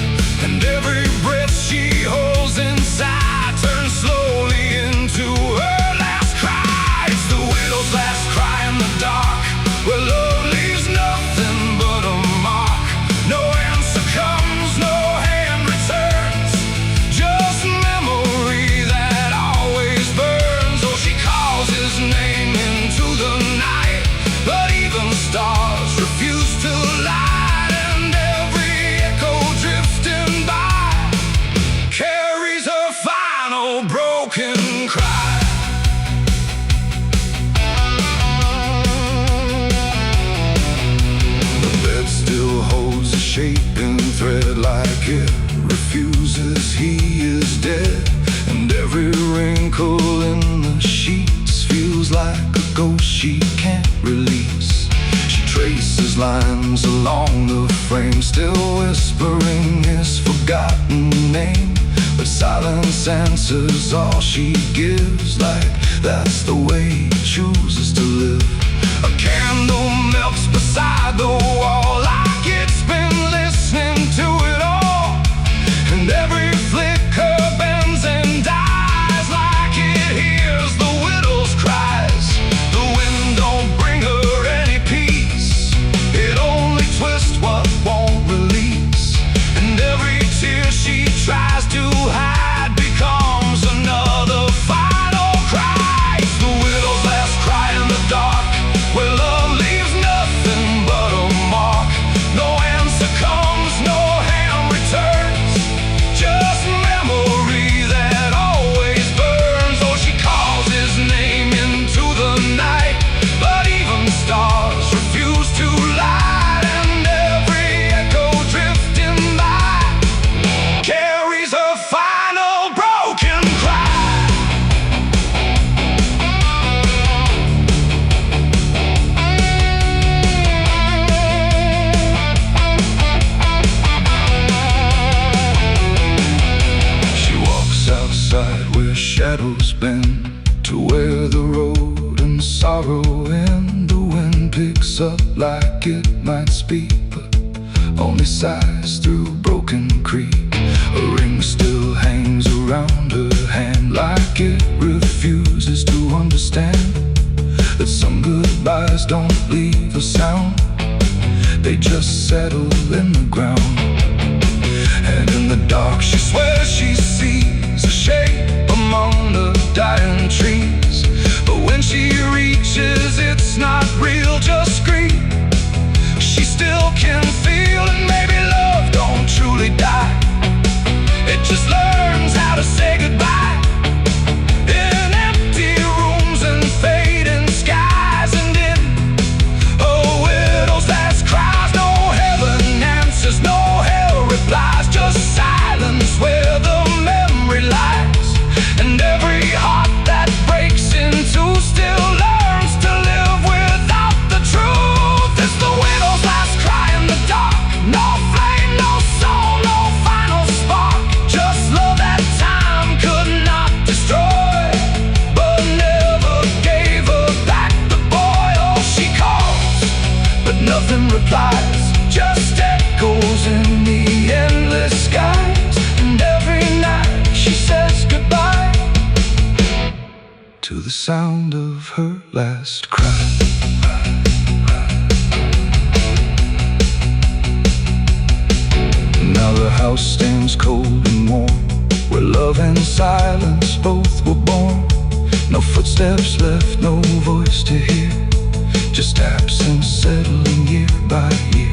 And every breath she holds inside turns slowly into her last cry. It's the widow's last cry in the dark, where love leaves nothing but a mark. No answer comes, no hand returns, just memory that always burns. Oh, she calls his name into the night, but even stars refuse to light. And every echo drifting by carries her final broken cry. Still holds a shaping thread, like it refuses he is dead. And every wrinkle in the sheets feels like a ghost she can't release. She traces lines along the frame, still whispering his forgotten name. But silence answers all she gives, like that's the way he chooses to live. A candle melts beside the wall, like it's been listening to it all. And every flicker bends and dies, like it hears the widow's cries. The wind don't bring her any peace, it only twists what won't release. And every tear she tries to hide becomes another final cry. It's the widow's last cry in the dark, where love leaves nothing but a mark. No answer comes, no hand returns, just memory that always burns. Oh, she calls his name into the night, but even stars refuse to light. And every echo drifting by carries her final broken cry. Outside where shadows bend, to where the road and sorrow end. The wind picks up like it might speak, but only sighs through broken creek. A ring still hangs around her hand, like it refuses to understand that some goodbyes don't leave a sound, they just settle in the ground. And in the dark she swears she sees a shape among the dying trees, But when she reaches, it's not real, just grief. She still can feel, and maybe love don't truly die. It just learns how to say goodbye. In empty rooms and fading skies, and in a widow's last cries. No heaven answers, no hell replies, just silence where the memory lies. And every heart that breaks in two still learns to live without the truth. It's the widow's last cry in the dark. No flame, no soul, no final spark. Just love that time could not destroy, but never gave her back the boy. Oh, she calls, but nothing replies, just echoes in the endless skies. And every night she says goodbye to the sound of her last cry. Now the house stands cold and warm, where love and silence both were born. No footsteps left, no voice to hear, just absence settling year by year.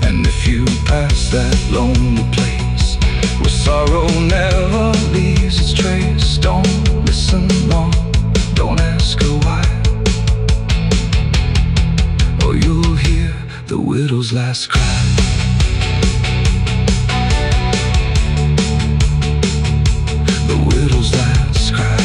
And if you pass that lonely place where sorrow never leaves its trace, don't listen long, don't ask her why, or you'll hear the widow's last cry. The widow's last cry.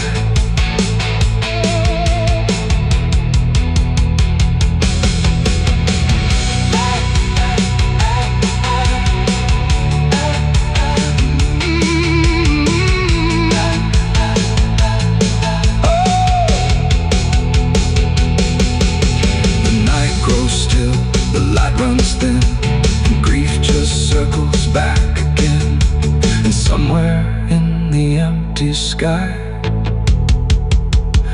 Runs thin, and grief just circles back again. And somewhere in the empty sky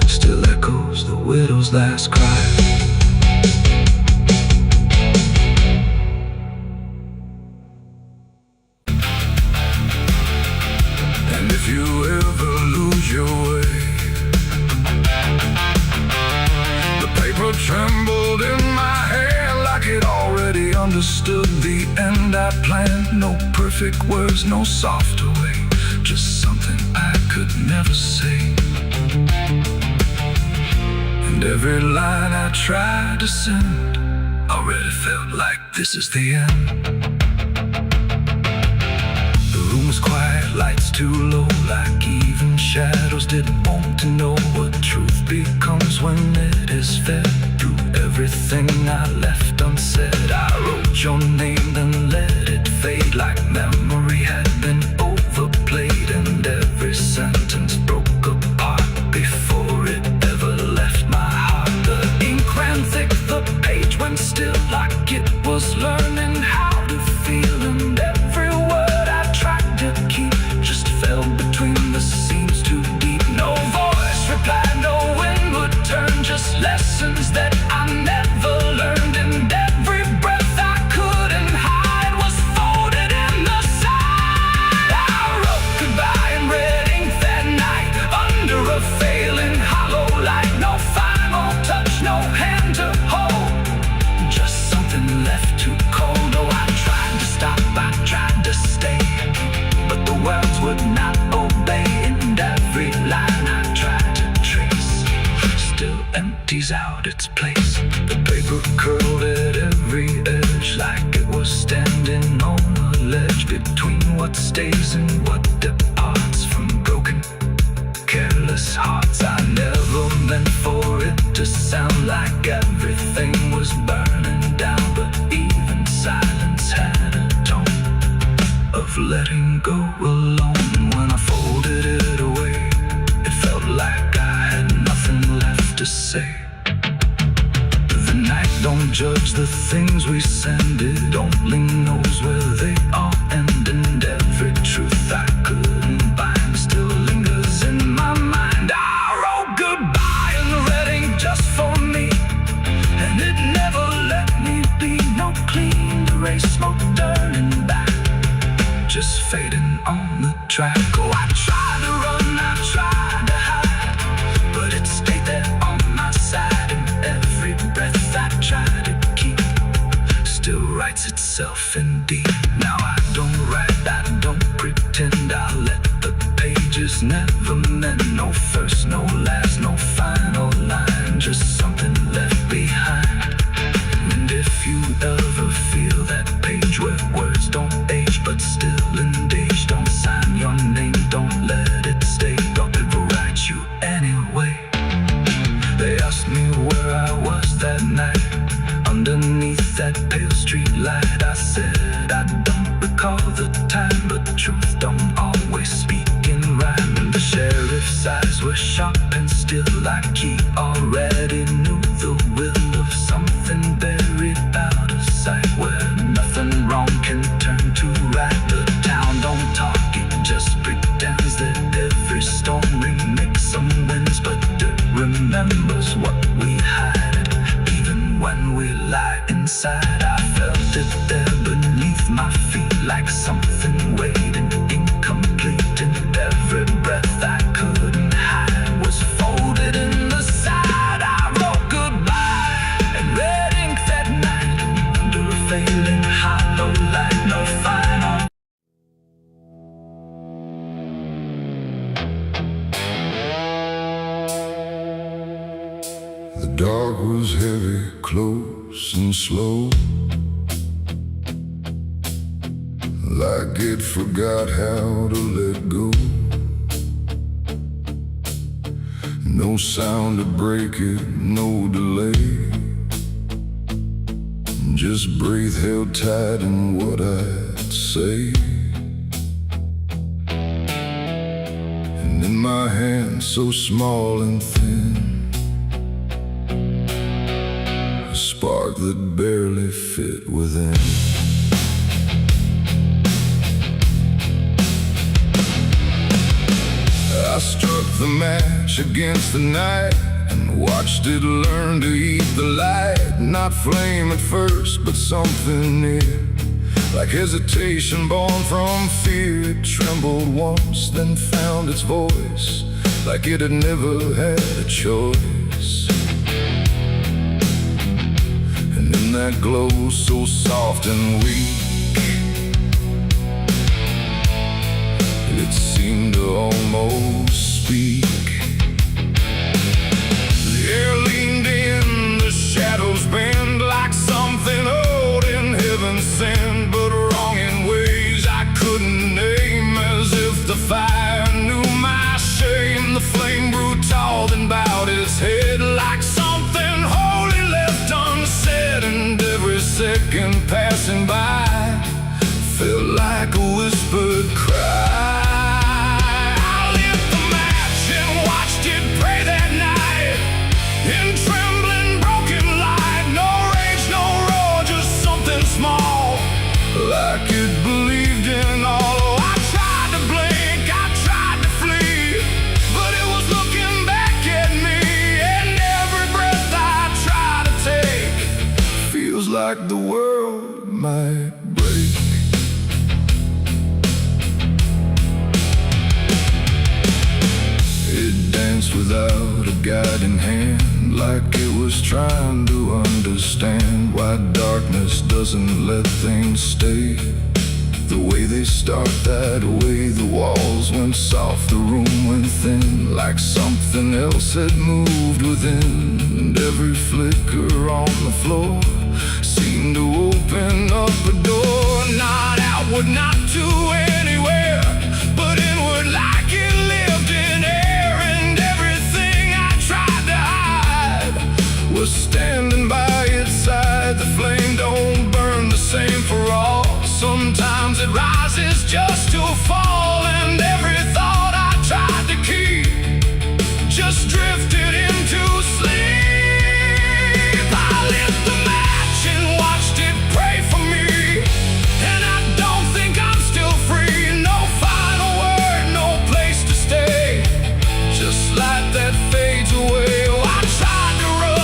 still echoes the widow's last cry. And if you ever lose your way, the paper trembled in my hand like it already understood the end I planned. No perfect words, no softer way, just something I could never say. And every line I tried to send already felt like this is the end. The room was quiet, lights too low, like even shadows didn't want to know what truth becomes when it is fed through everything I left unsaid. I wrote your name, then let it fade like memory had been overplayed. And every sentence broke apart before it ever left my heart. The ink ran thick, the page went still, like it was learning how to feel. And every word I tried to keep just fell between the seams too deep. No voice replied, no wind would turn, just lessons that I never learned. And every breath I couldn't hide was folded in the side. I wrote goodbye in red ink that night, under a failing hollow light. No final touch, no hand to hold, just something left too cold. Oh, I tried to stop, I tried to stay, but the words would not obey. And every line I tried to trace still empties out its place. The paper curled at every edge like it was standing on a ledge between what stays and what departs from broken, careless hearts. I never meant for it to sound like everything was burning down, but even silence had a tone of letting go alone. When I folded it away, it felt like I had nothing left to say. The night don't judge the things we send, it only knows where they all end. And every truth I couldn't bind still lingers in my mind. I wrote goodbye in red ink just for me, and it never let me be. No clean erase, smoke turning back, just fading on the track. Oh, I tried to run, I tried to hide, but it stayed there writes itself indeed. Now I don't write, I don't pretend, I let the pages never meant no first, no last, no final line, just something left behind. And if you ever feel that page where words don't age but still engage, don't sign your name, don't let it stay, God will write you anyway. They asked me where I was that night, underneath that pale street light. I said I don't recall the time, but the truth don't always speak in rhyme. And the sheriff's eyes were sharp and still, like he already knew the will of something buried out of sight, where nothing wrong can turn to right. The town don't talk, it just pretends that every storm remix some winds, but it remembers what we hide. Even when we lie inside, I felt it there beneath my feet, like something waiting incomplete. And every breath I couldn't hide was folded in the side. I wrote goodbye in red ink that night, under a failing hollow light, no final. The dark was heavy, close and slow, like it forgot how to let go. No sound to break it, no delay, just breath held tight in what I'd say. And in my hand so small and thin, a spark that barely fit within. I struck the match against the night and watched it learn to eat the light. Not flame at first, but something near, like hesitation born from fear. It trembled once, then found its voice, like it had never had a choice. And in that glow so soft and weak, it seemed to almost speak. The air leaned in, the shadows bend, like something old in heaven sent, but wrong in ways I couldn't name. As if the fire knew my shame, the flame grew tall, then bowed its head, like something holy left unsaid. And every second passing by felt like a whispered cry. In trembling, broken light, no rage, no roar, just something small, like it believed in all. Oh, I tried to blink, I tried to flee, but it was looking back at me. And every breath I try to take feels like the world might break. It danced without a guiding hand, like it was trying to understand why darkness doesn't let things stay the way they start. That way the walls went soft, the room went thin, like something else had moved within. And every flicker on the floor seemed to open up a door, not outward, not to anywhere, but inward, like it lived in air. Was standing by its side. The flame don't burn the same for all. Sometimes it rises just to fall. And every thought I tried to keep just drifted into sleep. I lit the match and watched it pray for me, and I don't think I'm still free. No final word, no place to stay, just light that fades away. Oh, I tried to run,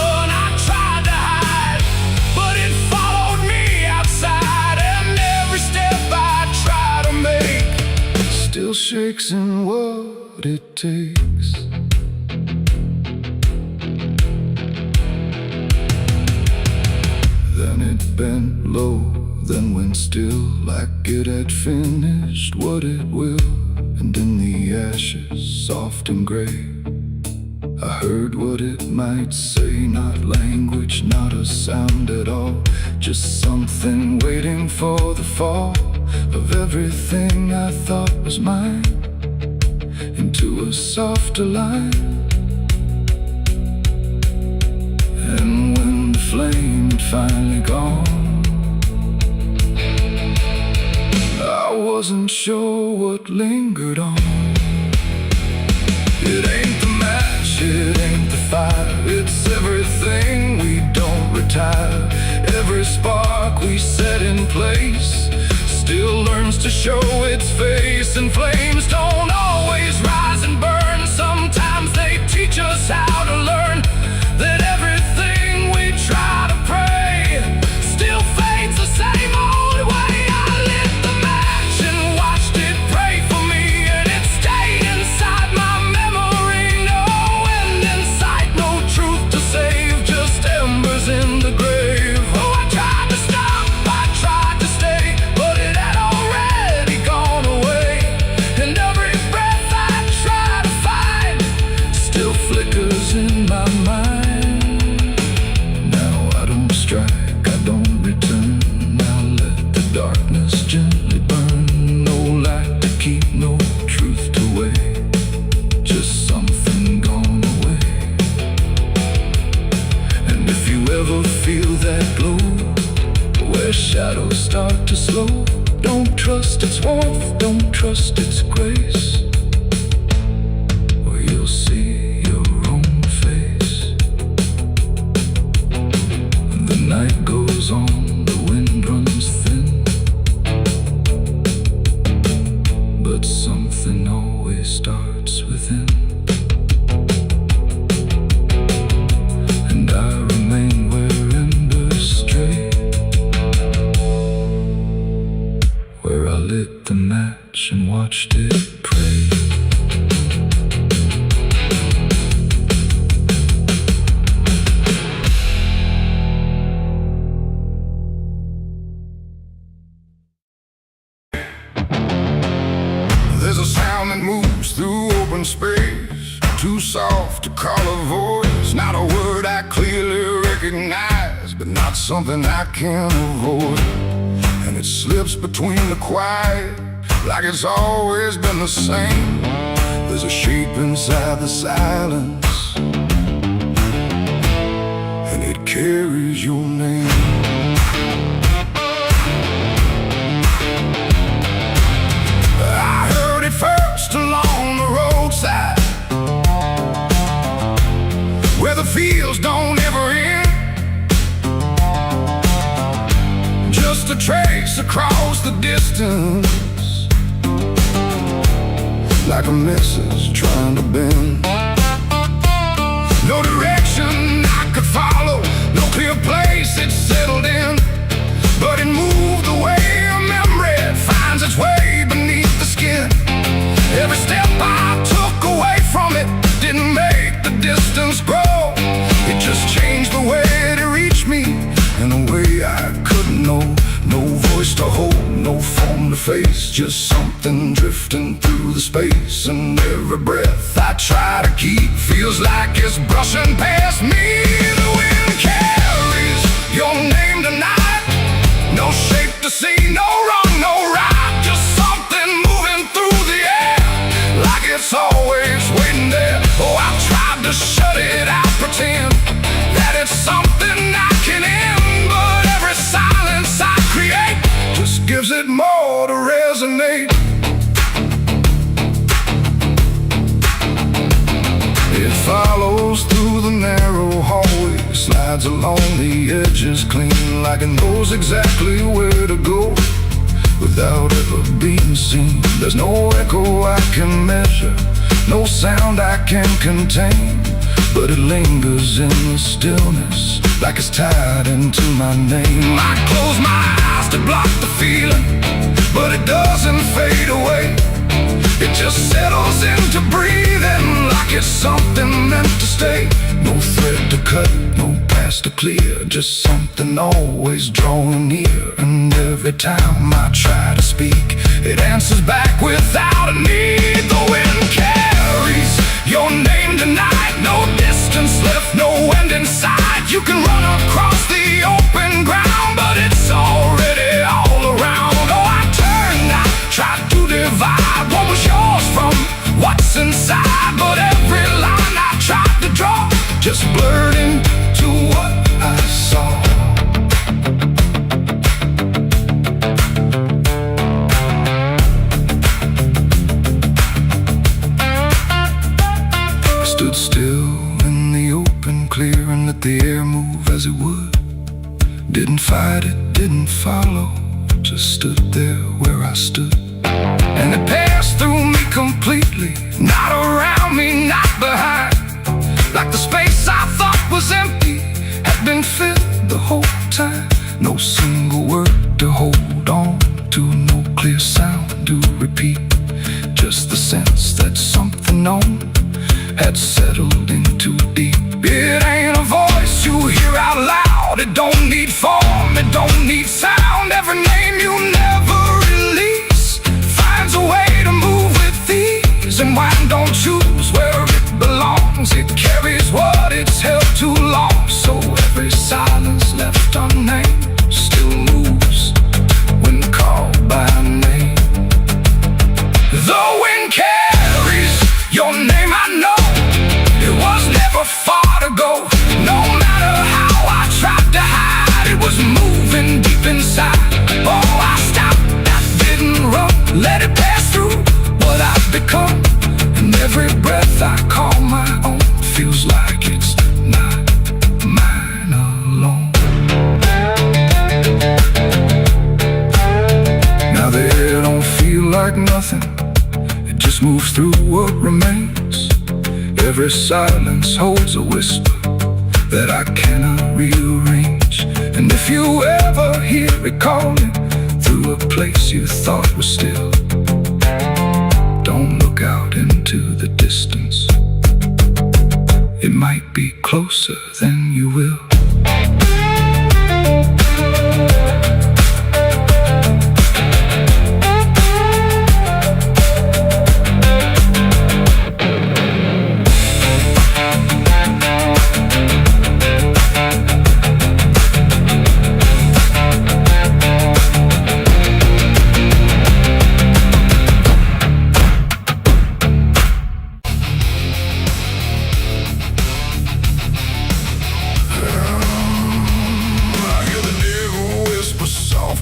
still shakes in what it takes. Then it bent low then went still, like it had finished what it will. And in the ashes, soft and gray, I heard what it might say. Not language, not a sound at all, just something waiting for the fall of everything I thought was mine into a softer line. And when the flame had finally gone, I wasn't sure what lingered on. It ain't the match, it ain't the fire, it's everything we don't retire. Every spark we set in place still learns to show its face. And flames don't always rise and burn, sometimes they teach us how to learn that everything we try to pray still fades the same old way. I lit the match and watched it pray for me, and it stayed inside my memory. No end in sight, no truth to save, just embers in the grave. Oh, I tried to stop, I tried to stay, but it had already gone away. And every breath I try to find still flickers in my mind. I don't return, now let the darkness gently burn. No light to keep, no truth to weigh, just something gone away. And if you ever feel that glow, where shadows start to slow, don't trust its warmth, don't trust its grace, or you'll see your own face. The night goes on, the wind runs thin, but something always starts within. And I remain where embers stray, where I lit the match and watched it pray. There's a sound that moves through open space, too soft to call a voice. Not a word I clearly recognize, but not something I can avoid. And it slips between the quiet, like it's always been the same. There's a shape inside the silence, and it carries your name. First along the roadside, where the fields don't ever end, just a trace across the distance, like a message trying to bend. No direction I could follow, no clear place it settled in, but it moved the way a memory finds its way beneath the skin. Every step I took away from it didn't make the distance grow, it just changed the way it reached me in a way I couldn't know. No voice to hold, no form to face, just something drifting through the space. And every breath I try to keep feels like it's brushing past me. The wind carries your name tonight, no shape to see, no wrong, no right, just something moving through the air, like it's always waiting there. Oh, I've tried to shut it out, pretend that it's something I can end, but every silence I create just gives it more to resonate. It follows through the narrow hallway, slides along the edges clean, like it knows exactly where to go without ever being seen. There's no echo I can measure, no sound I can contain, but it lingers in the stillness, like it's tied into my name. I close my eyes to block the feeling, but it doesn't fade away. It just settles into breathing, like it's something meant to stay. No thread to cut, no path crystal clear, just something always drawing near. And every time I try to speak, it answers back without a need. The wind carries your name tonight, no distance left, no end in sight. You can run across the open ground, but it's already all around. Oh, I turned, I tried to divide what was yours from what's inside, but every line I tried to draw just blurred into what I saw. I stood still in the open clear and let the air move as it would. Didn't fight it, didn't follow, just stood there where I stood. And it passed through me completely, not around me, not behind. Like the space I thought was empty had been filled the whole time. No single word to hold on to, no clear sound to repeat. Just the sense that something known had settled in too deep. It ain't a voice you hear out loud, it don't need form, it don't need sound. Every name you never release finds a way to move with ease. And wine don't choose where it belongs, it carries what it's held too long. So every silence left unnamed still moves when called by name. The wind carries your name, I know. It was never far to go. No matter how I tried to hide, it was moving deep inside. Oh, I stopped, I didn't run, let it pass through what I've become. And every breath I call my own feels like it's not mine alone. Now the air don't feel like nothing, it just moves through what remains. Every silence holds a whisper that I cannot rearrange. And if you ever hear it calling through a place you thought was still, don't look out into the distance, it might be closer than you will.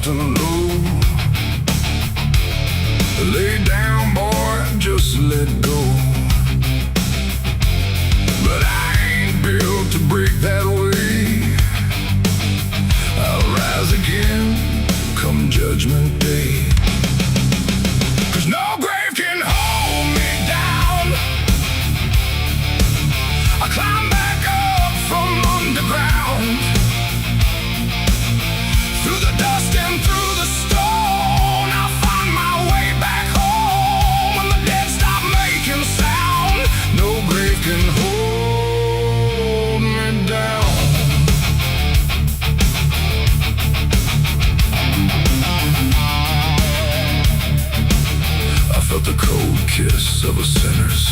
And low, lay down, boy, just let go. But I ain't built to break that way. I'll rise again come judgment day. 'Cause no grave can hold me down. I climb back up from underground, through the dust and through the stone. I'll find my way back home when the dead stop making sound. No grave can hold me down. I felt the cold kiss of a sinner's.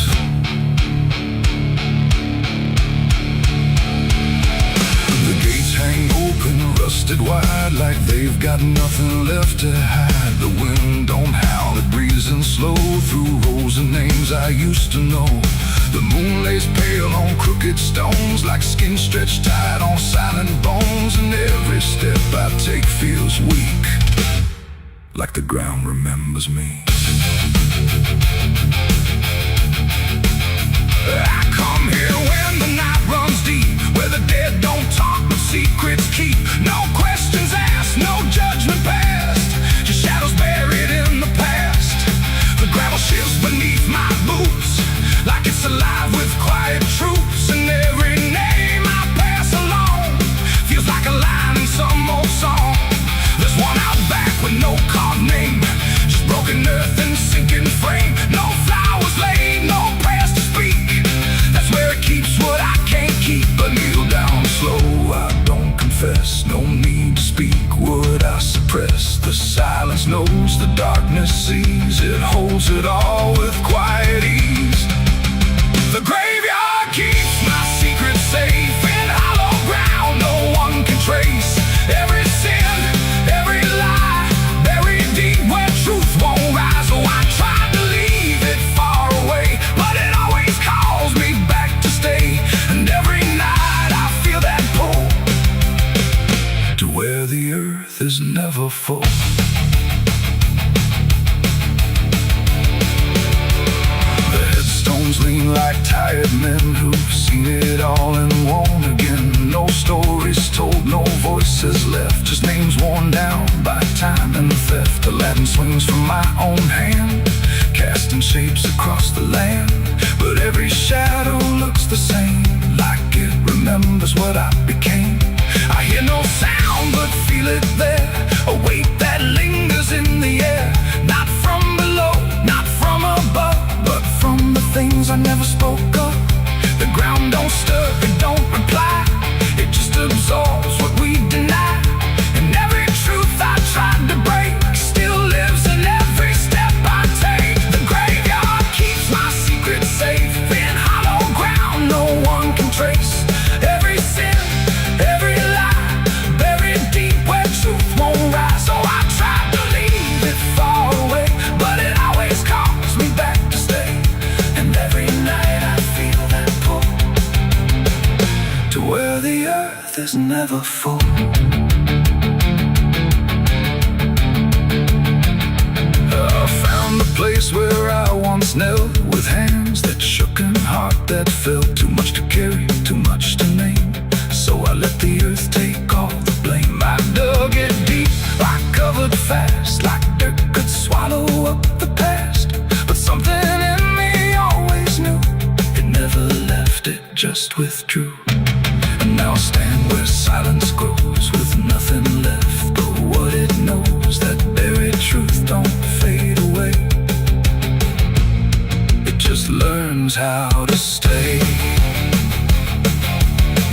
The gates hang open, rusted wide, like they've got nothing left to hide. The wind don't howl, it breathes in slow through rows of names I used to know. The moon lays pale on crooked stones, like skin stretched tight on silent bones. And every step I take feels weak, like the ground remembers me. I come here when the night runs deep, where the dead don't talk but secrets keep. No questions asked, no judgment passed, just shadows buried in the past. The gravel shifts beneath my boots, like it's alive with quiet troops. And every name I pass along feels like a line in some old song. There's one out back with no carved name, just broken earth and sinking frame. No flowers laid, no prayers to speak. That's where it keeps what I can't keep. But kneel down slow, the darkness sees, it holds it all with quiet ease. The graveyard keeps my secret safe in hollow ground no one can trace. Every sin, every lie, buried deep where truth won't rise. Oh, I tried to leave it far away, but it always calls me back to stay. And every night I feel that pull to where the earth is never full. The headstones lean like tired men who've seen it all and won't again. No stories told, no voices left, just names worn down by time and theft. The Latin swings from my own hand, casting shapes across the land. But every shadow looks the same, like it remembers what I became. I hear no sound but feel it there, a weight that lingers in the air. Not from below, not from above, but from the things I never spoke of. The ground don't stir, it don't reply, it just absorbs what we deny. And every truth I tried to break still lives in every step I take. The graveyard keeps my secret safe in hollow ground no one can trace. Every sin, every lie, buried deep where truth won't rise. So I tried to leave it far away, but it always calls me back to stay. And every night I feel that pull to where the earth is never full. I found a place where I once knelt, with hands that shook and heart that felt. Too much to carry, too much to name, so I let the earth take all the blame. I dug it deep, I covered fast, like dirt could swallow up the past. But something in me always knew, it never left, it just withdrew. And now I stand where silence grows, with nothing left but what it knows. That buried truth don't fade away, it just learns how to stay.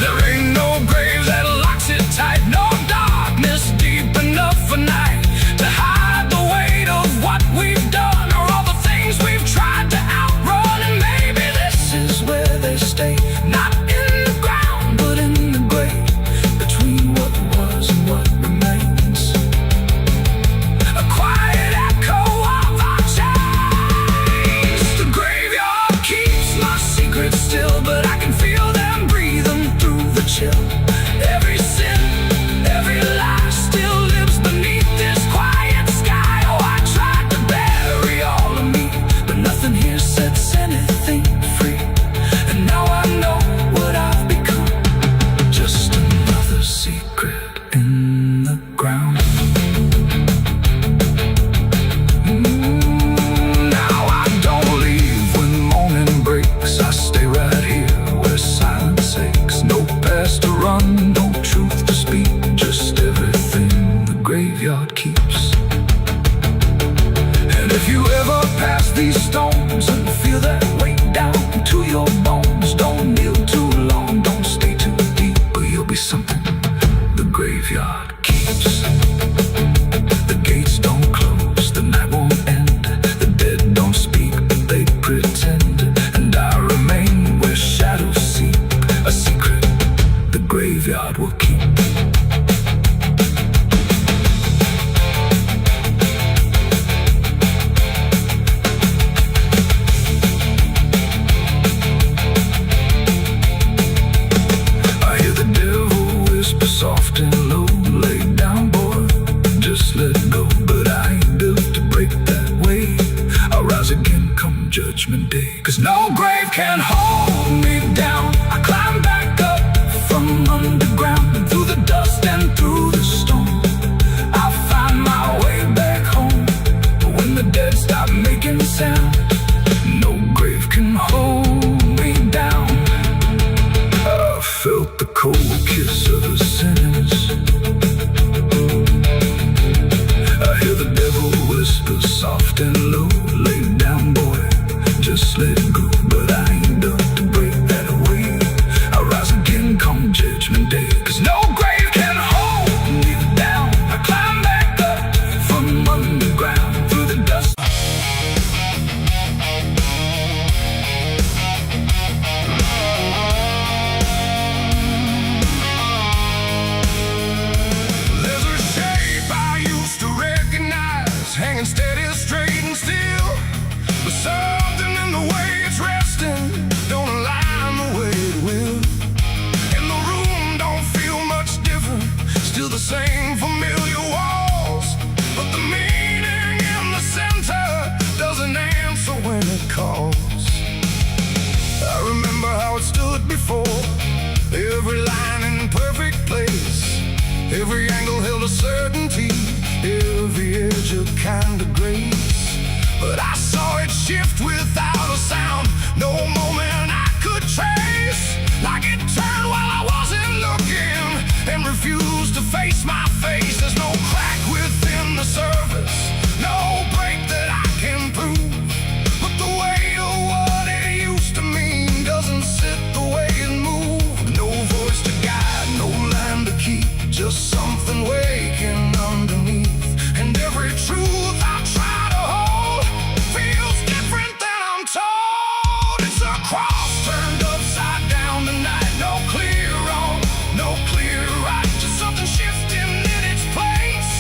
There ain't no grave that locks it tight, no darkness deep enough for night to hide the weight of what we've done, or all the things we've tried to outrun. And maybe this is where they stay, not in the ground but in the grave, between what was and what remains. A quiet echo of our chains. The graveyard keeps my secrets still, but I can feel them breathing through the chill. Every sin, every lie still lives beneath this quiet sky. Oh, I tried to bury all of me, but nothing here sets anything free. And now I know what I've become, just another secret in the ground. Now I don't leave when morning breaks, I stay right here where silence aches. No past to run, no truth to speak, just everything the graveyard keeps. And if you ever pass these stones and feel that weight down to your bones, don't kneel too long, don't stay too deep, or you'll be something the graveyard keeps. The gates don't close, the night won't end, the dead don't speak, but they pretend. And I remain where shadows seep, a secret the graveyard will keep. I hear the devil whisper soft and low, lay down boy, just let go. But I ain't built to break that way, I'll rise again come judgment day. Cause no grave can hold me down, I climb back up from underground, and through the dust and through the storm, I'll find my way back home. But when the dead stop making sound, no grave can hold me down. I felt the cold kiss of the sinners, I hear the devil whisper soft and low, lay down boy, just let go. But I ain't done to break that away, I'll rise again come judgment day. Cause no grave can hold me down, I climb back up from underground, hanging steady, straight and still. But something in the way it's resting don't align the way it will. And the room don't feel much different, still the same familiar walls. But the meaning in the center doesn't answer when it calls. I remember how it stood before, every line in perfect place, every angle held a certainty, every edge a kind of grace. But I saw it shift without a sound, no moment I could trace. Like it turned while I wasn't looking and refused to face my face. There's no crack within the surface, no break that I can prove. But the weight of what it used to mean doesn't sit the way it moved. No voice to guide, no line to keep, just something waking underneath. And every truth I try to hold feels different than I'm told. It's a cross turned upside down tonight. No clear wrong, no clear right, just something shifting in its place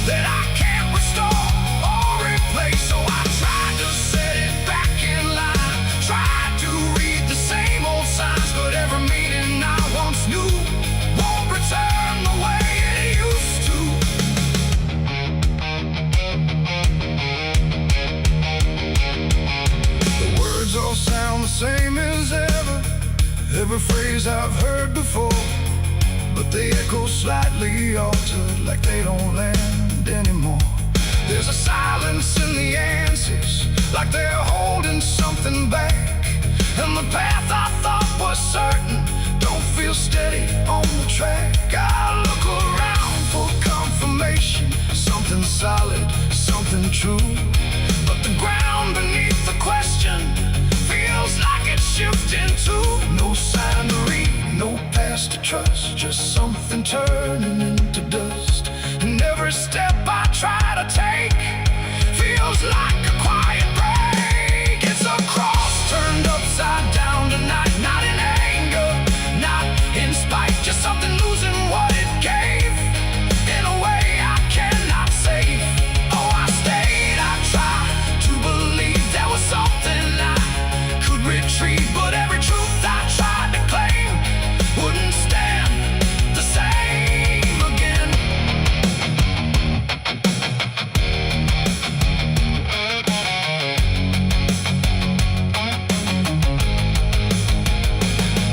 that I can't restore or replace. So I tried to set it back in line, tried to read the same old signs, but every meaning I once knew won't return the way it used to. The words all sound the same as ever, every phrase I've heard before, but they echo slightly altered, like they don't land anymore. There's a silence in the answers, like they're holding something back. And the path I thought was certain don't feel steady on the track. I look around for confirmation, something solid, something true. But the ground beneath the question feels like it's shifting too. No sign to read, no past to trust, just something turning into dust. And every step I try to take feels like a quiet break. It's a cross turned upside down tonight, not in anger, not in spite, just something losing what it gave in a way I cannot save. Oh, I stayed, I tried to believe there was something I could retrieve, but every truth I tried to claim wouldn't stand the same again.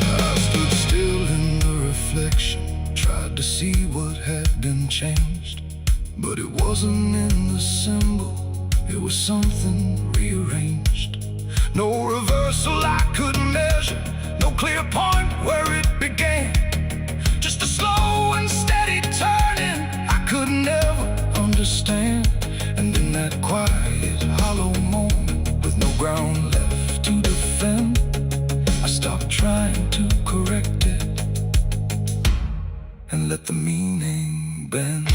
I stood still in the reflection, tried to see what had been changed, but it wasn't in the symbol, it was something rearranged. No reversal I could measure, no clear point where it began, just a slow and steady turning I could never understand. And in that quiet, hollow moment, with no ground left to defend, I stopped trying to correct it and let the meaning bend.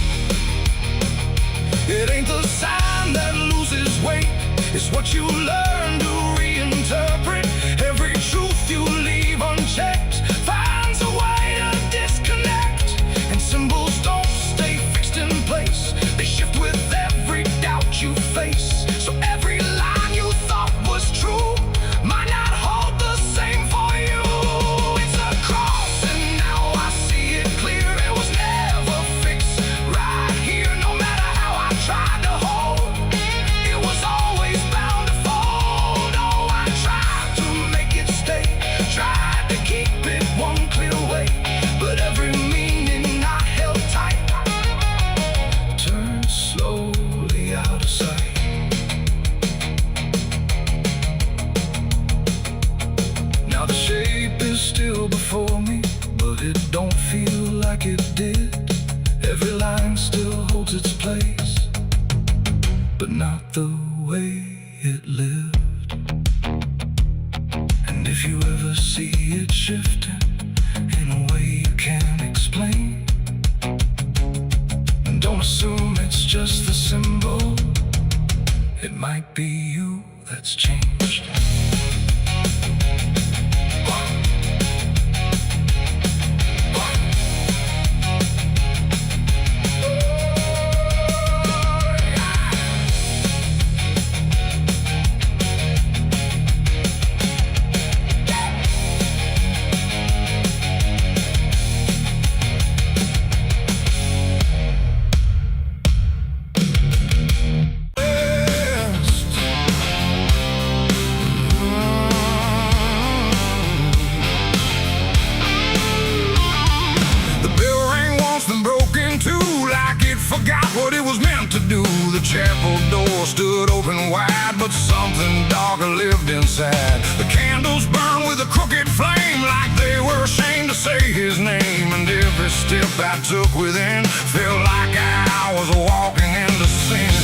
It ain't the sign that loses weight, it's what you learn to reinterpret. Every truth you leave unchecked finds a way to disconnect. And symbols don't stay fixed in place, they shift with every doubt you face. So every line you thought was true might not hold the same for you. It's a cross and now I see it clear, it was never fixed right here. No matter how I tried to hold, it was always bound to fold. Oh, I tried to make it stay, tried to keep it one clear way, but every meaning I held tight turned slowly out of sight. Now the shape is still before me, but it don't feel like it did. Every line still holds its place, but not the way it lived. And if you ever see it shifting in a way you can't explain, don't assume it's just the symbol, it might be you that's changed. sad. The candles burn with a crooked flame, like they were ashamed to say his name. And every step I took within felt like I was walking into sin.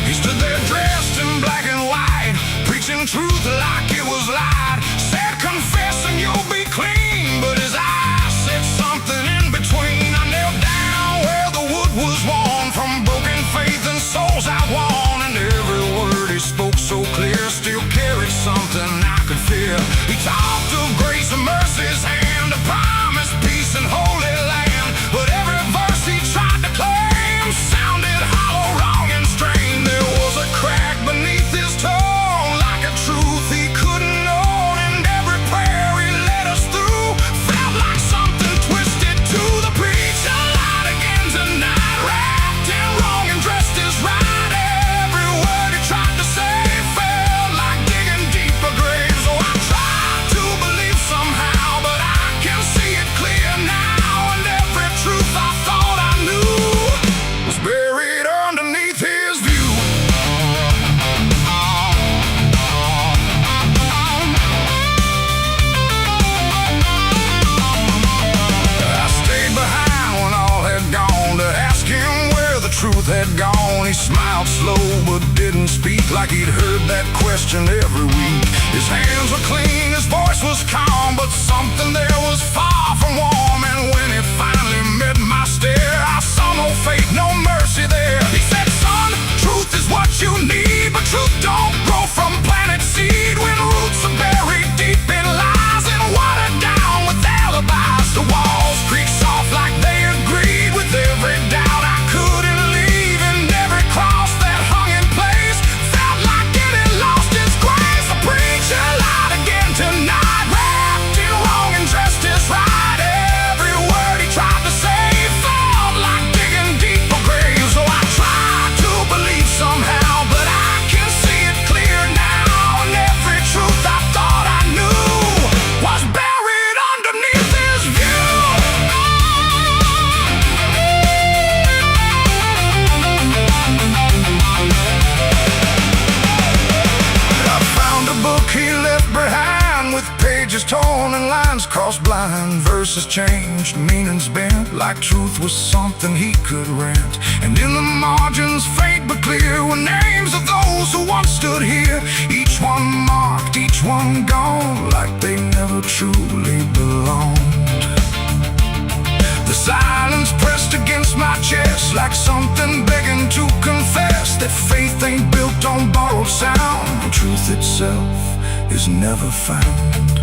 He stood there dressed in black and white, preaching truth like it was lied. Said, confess and you'll be clean, but his eyes said something in between. I knelt down where the wood was worn from broken faith and souls I won. And every word he spoke so clear still carried something I could feel. He talked of grace and mercy's hand, a promise, peace and holy land. But every verse he tried to claim sounded hollow, wrong and strained. There was a crack beneath his tone, like a truth he couldn't own. And every prayer he led us through felt like something twisted to the preacher lied again tonight, wrapped in wrong and dressed as right. Every word he tried to say felt like digging deeper graves. So I tried to believe somehow, but I can see it clear now. And every truth I thought I knew was buried underneath his view. I stayed behind when all had gone to ask him where the truth had gone. He smiled slow but didn't speak, like he'd heard that question every week. His hands were clean, his voice was calm, but something there was far from warm. And when he finally met my stare, I saw no faith, no mercy there. He said, son, truth is what you need, but truth don't grow from planet seed. When roots are buried deep in lies and watered down with alibis, the walls creak soft like they agreed with every doubt I couldn't leave. And every cross that hung in place felt like it had lost its grace. The preacher lied again tonight, wrapped in wrong and dressed as right. Every word he tried to say felt like digging deeper graves. So I tried to believe somehow, but I can see it clear now. And every truth I thought I knew was buried underneath his view. I found a book he left behind, with pages torn and lines crossed blind. Verses changed, meanings bent, like truth was something he could rent. And in the margins, faint but clear, were names of those who once stood here. Each one marked, each one gone, like they never truly belonged. The silence pressed against my chest, like something begging to confess that faith ain't built on borrowed sound. The truth itself is never found.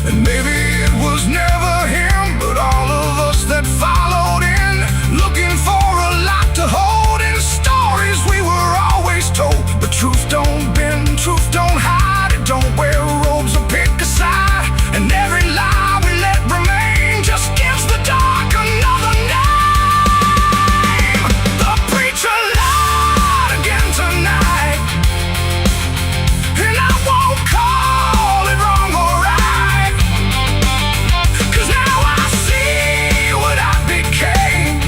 And maybe it was never him, but all of us that followed in, looking for a lot to hold in stories we were always told. But truth don't bend, truth don't hide, it don't wear robes or pick a side. And every lie we let remain just gives the dark another name. The preacher lied again tonight, and I won't call it wrong or right, 'cause now I see what I became.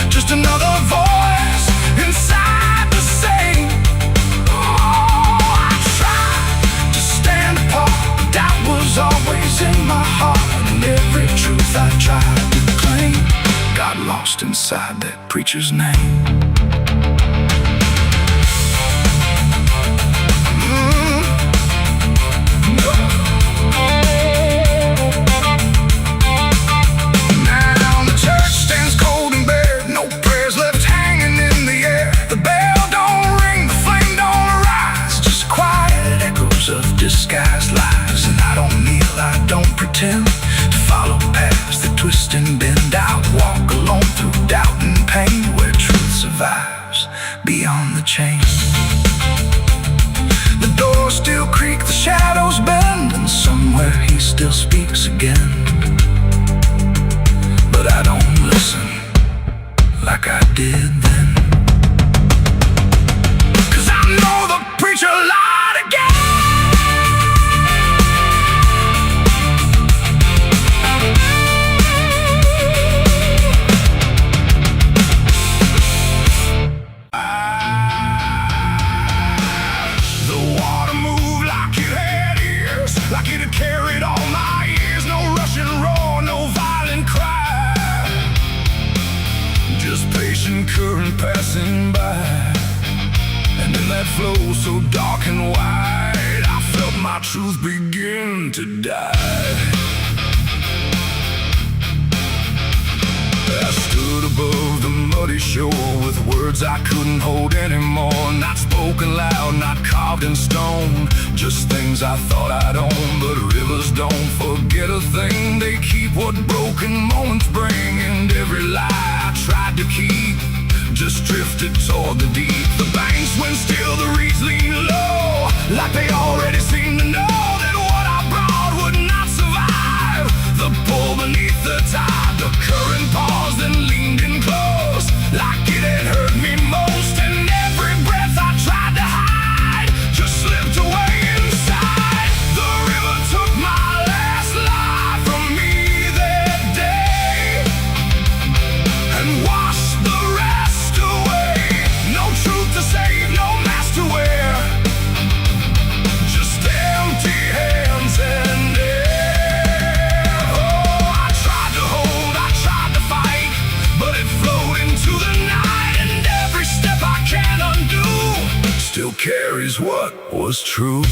Just another voice inside the same. Oh, I tried to stand apart, but doubt was always in my heart. And every truth I tried to claim got lost inside that preacher's name. Now the church stands cold and bare, no prayers left hanging in the air. The bell don't ring, the flame don't rise, just quiet echoes of disguised lies. And I don't kneel, I don't pretend to follow paths that twist and bend. I walk alone through doubt and pain, where truth survives beyond the chain. The doors still creak, the shadows bend, and somewhere he still speaks again. But I don't listen like I did then, 'cause I know the preacher lied again. to die. I stood above the muddy shore with words I couldn't hold anymore. Not spoken loud, not carved in stone, just things I thought I'd own. But rivers don't forget a thing, they keep what broken moments bring. And every lie I tried to keep just drifted toward the deep. The banks went still, the reeds lean low, like they already seemed to know that what I brought would not survive the pull beneath the tide. The current paused and leaned in close, like it had hurt me most. And every breath I tried to hide just slipped away inside. The river took my last life from me that day and washed the rest away. No truth to save, no mask to wear, just empty hands and air. Oh, I tried to hold, I tried to fight, but it flowed into the night. And every step I can't undo still carries what was true.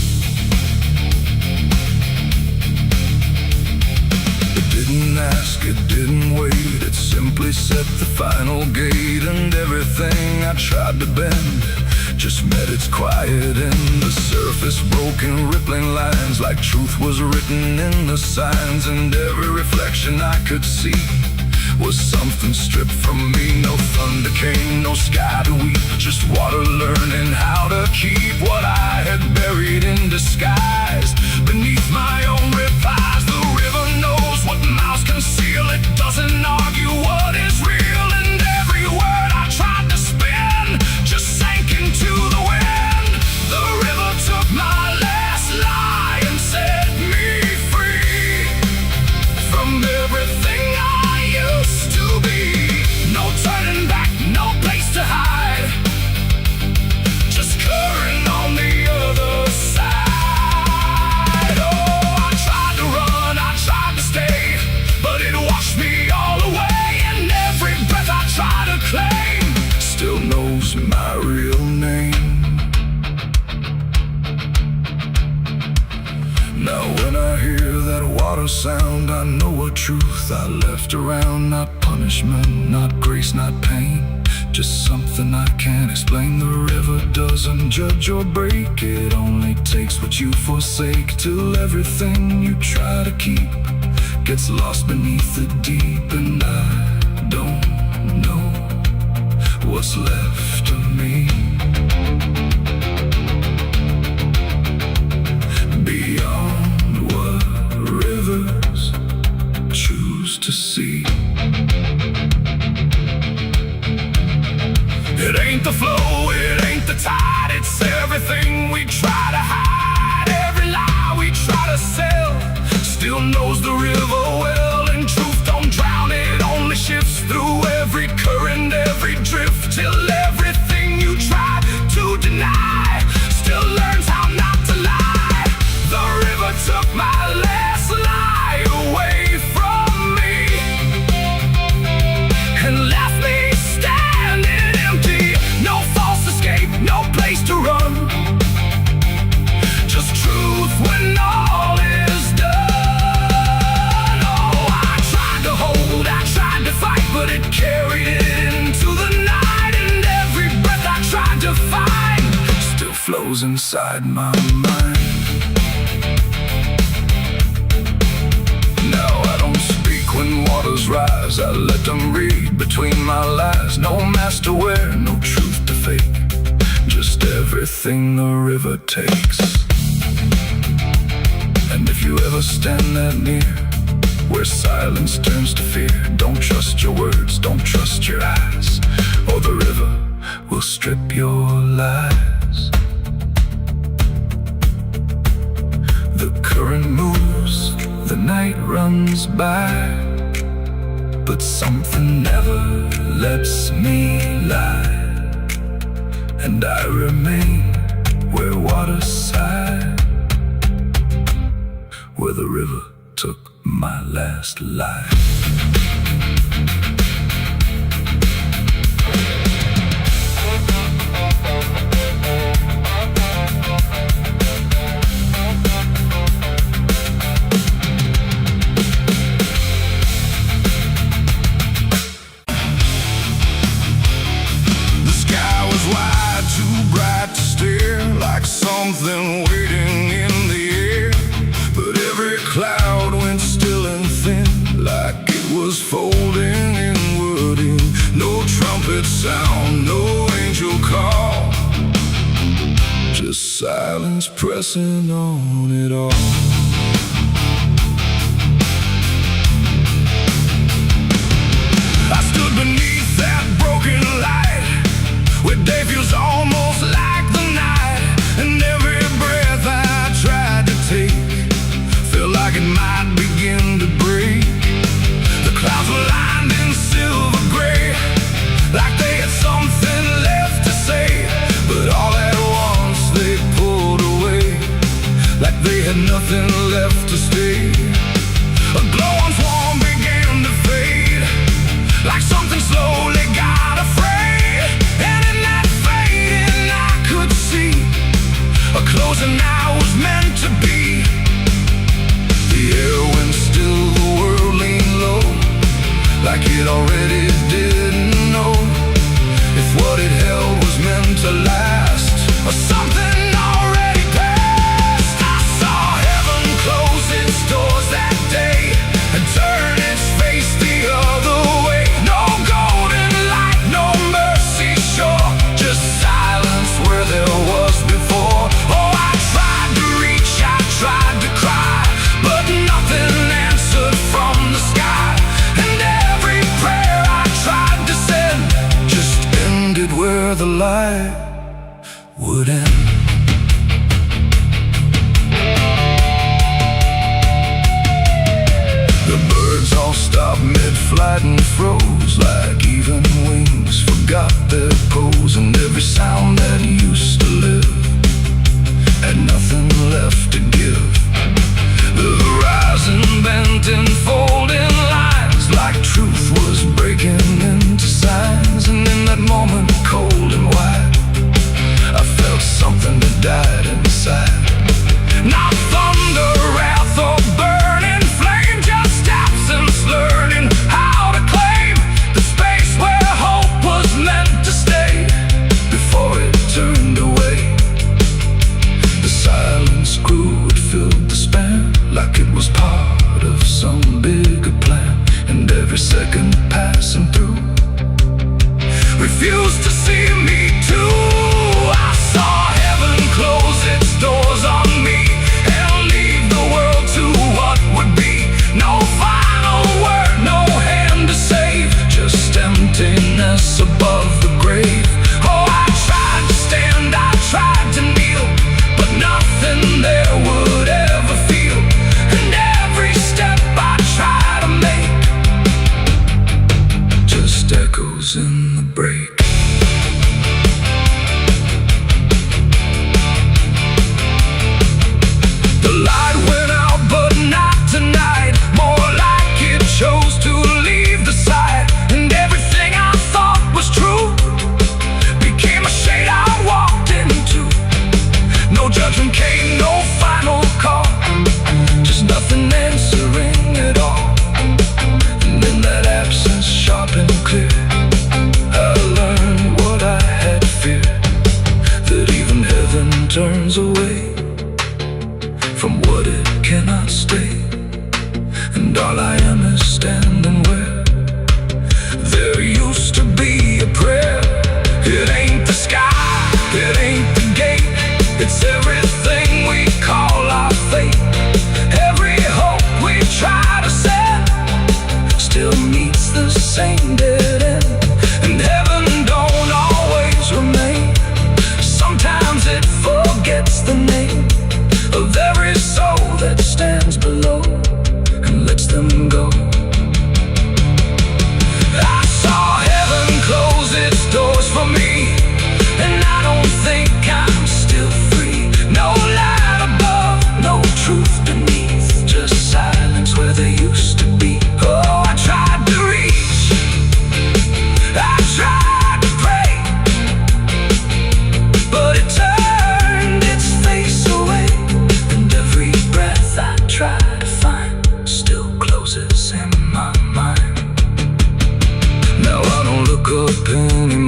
It didn't ask, it didn't wait, it simply set the final gate. And everything I tried to bend just met its quiet end. The surface broke in rippling lines, like truth was written in the signs. And every reflection I could see was something stripped from me. No thunder came, no sky to weep, just water learning how to keep what I had buried in disguise beneath my own replies. The river knows what mouths conceal, it doesn't argue what is real. And every word I tried to spin just sank into the wind. The river took my last lie and set me free from everything I used to be. No turning back, no place to hide, just current on the other side. Oh, I tried to run, I tried to stay, but it washed me all away. And every breath I try to claim still knows my real name. Now when I hear that water sound, I know a truth I left around. Not punishment, not grace, not pain, just something I can't explain. The river doesn't judge or break, it only takes what you forsake, till everything you try to keep gets lost beneath the deep. And I don't know what's left of me beyond what rivers choose to see. It ain't the flow, it ain't the tide, it's everything we try to hide. Every lie we try to sell still knows the river well. And truth don't drown, it only shifts through every current, every drift, till everything you try to deny still learns how not to lie. The river took my last lie away from me and left me standing empty. No false escape, no place to run, just truth when all is done. Oh, I tried to hold, I tried to fight, but it carried it into the night. And every breath I tried to find still flows inside my mind. Now I don't speak when waters rise, I let them read between my lies. No mask to wear, no truth to fake, just everything the river takes. And if you ever stand that near, where silence turns to fear, don't trust your words, don't trust your eyes, or the river will strip your lies. The current moves, the night runs by, but something never lets me lie. And I remain where water sighed, where the river took my last life. trumpet sound, no angel call, just silence pressing on it all. I stood beneath that broken light, where day feels almost like the night, and every breath I tried to take felt like it might begin to break. The clouds were lined in silver gray, like they had something left to say, but all at once they pulled away, like they had nothing left to stay. A glow once warm began to fade, like something slowly got afraid, and in that fading I could see a closing I was meant to be. The air went still, the world leaned low, like it already didn't know if what it held was meant to last, or something already passed. I saw heaven close its doors that day and turn its face the other way. No golden light, no mercy shore, just silence where there was before. Oh, I tried to reach, I tried to cry, but nothing answered from the sky, and every prayer I tried to send just ended where the light would end. The birds all stopped mid-flight and froze, like even wings forgot their pose, and every sound that used to live had nothing left to give. The horizon bent in folding lines, like truth was breaking into signs, and in that moment, cold and white, I felt something that died inside. Not thunder, wrath, or burning flame, just absence learning how to claim the space where hope was meant to stay before it turned away. The silence grew, it filled the span, like it was part of some bigger plan, and every second passing through refused to see me too. I saw heaven close its doors on me and leave the world to what would be. No final word, no hand to save, just emptiness above the grave. Oh, I tried to stand, I tried to kneel, but nothing there would ever feel, and every step I try to make just echoes in the break. The light went out, but not tonight, more like it chose to leave the sight, and everything I thought was true became a shade I walked into. No judgment came, no final call, just nothing answering at all, and in that absence, sharp and clear, I learned what I had feared, that even heaven turns away from what it cannot stay, and all I am is standing where there used to be a prayer. It ain't the sky, it ain't the gate, it's everything we call our fate. Every hope we try to set still meets the same dead end, and heaven don't always remain. Sometimes it forgets the name of every soul that stands below and lets them go. I saw heaven close its doors for me, and I don't think I'm still free. No light above, no truth beneath, just silence where there used to be. Oh, I tried to reach, I tried to pray, but it turned its face away, and every breath I try to find still closes in my mind. Now I don't look up anymore,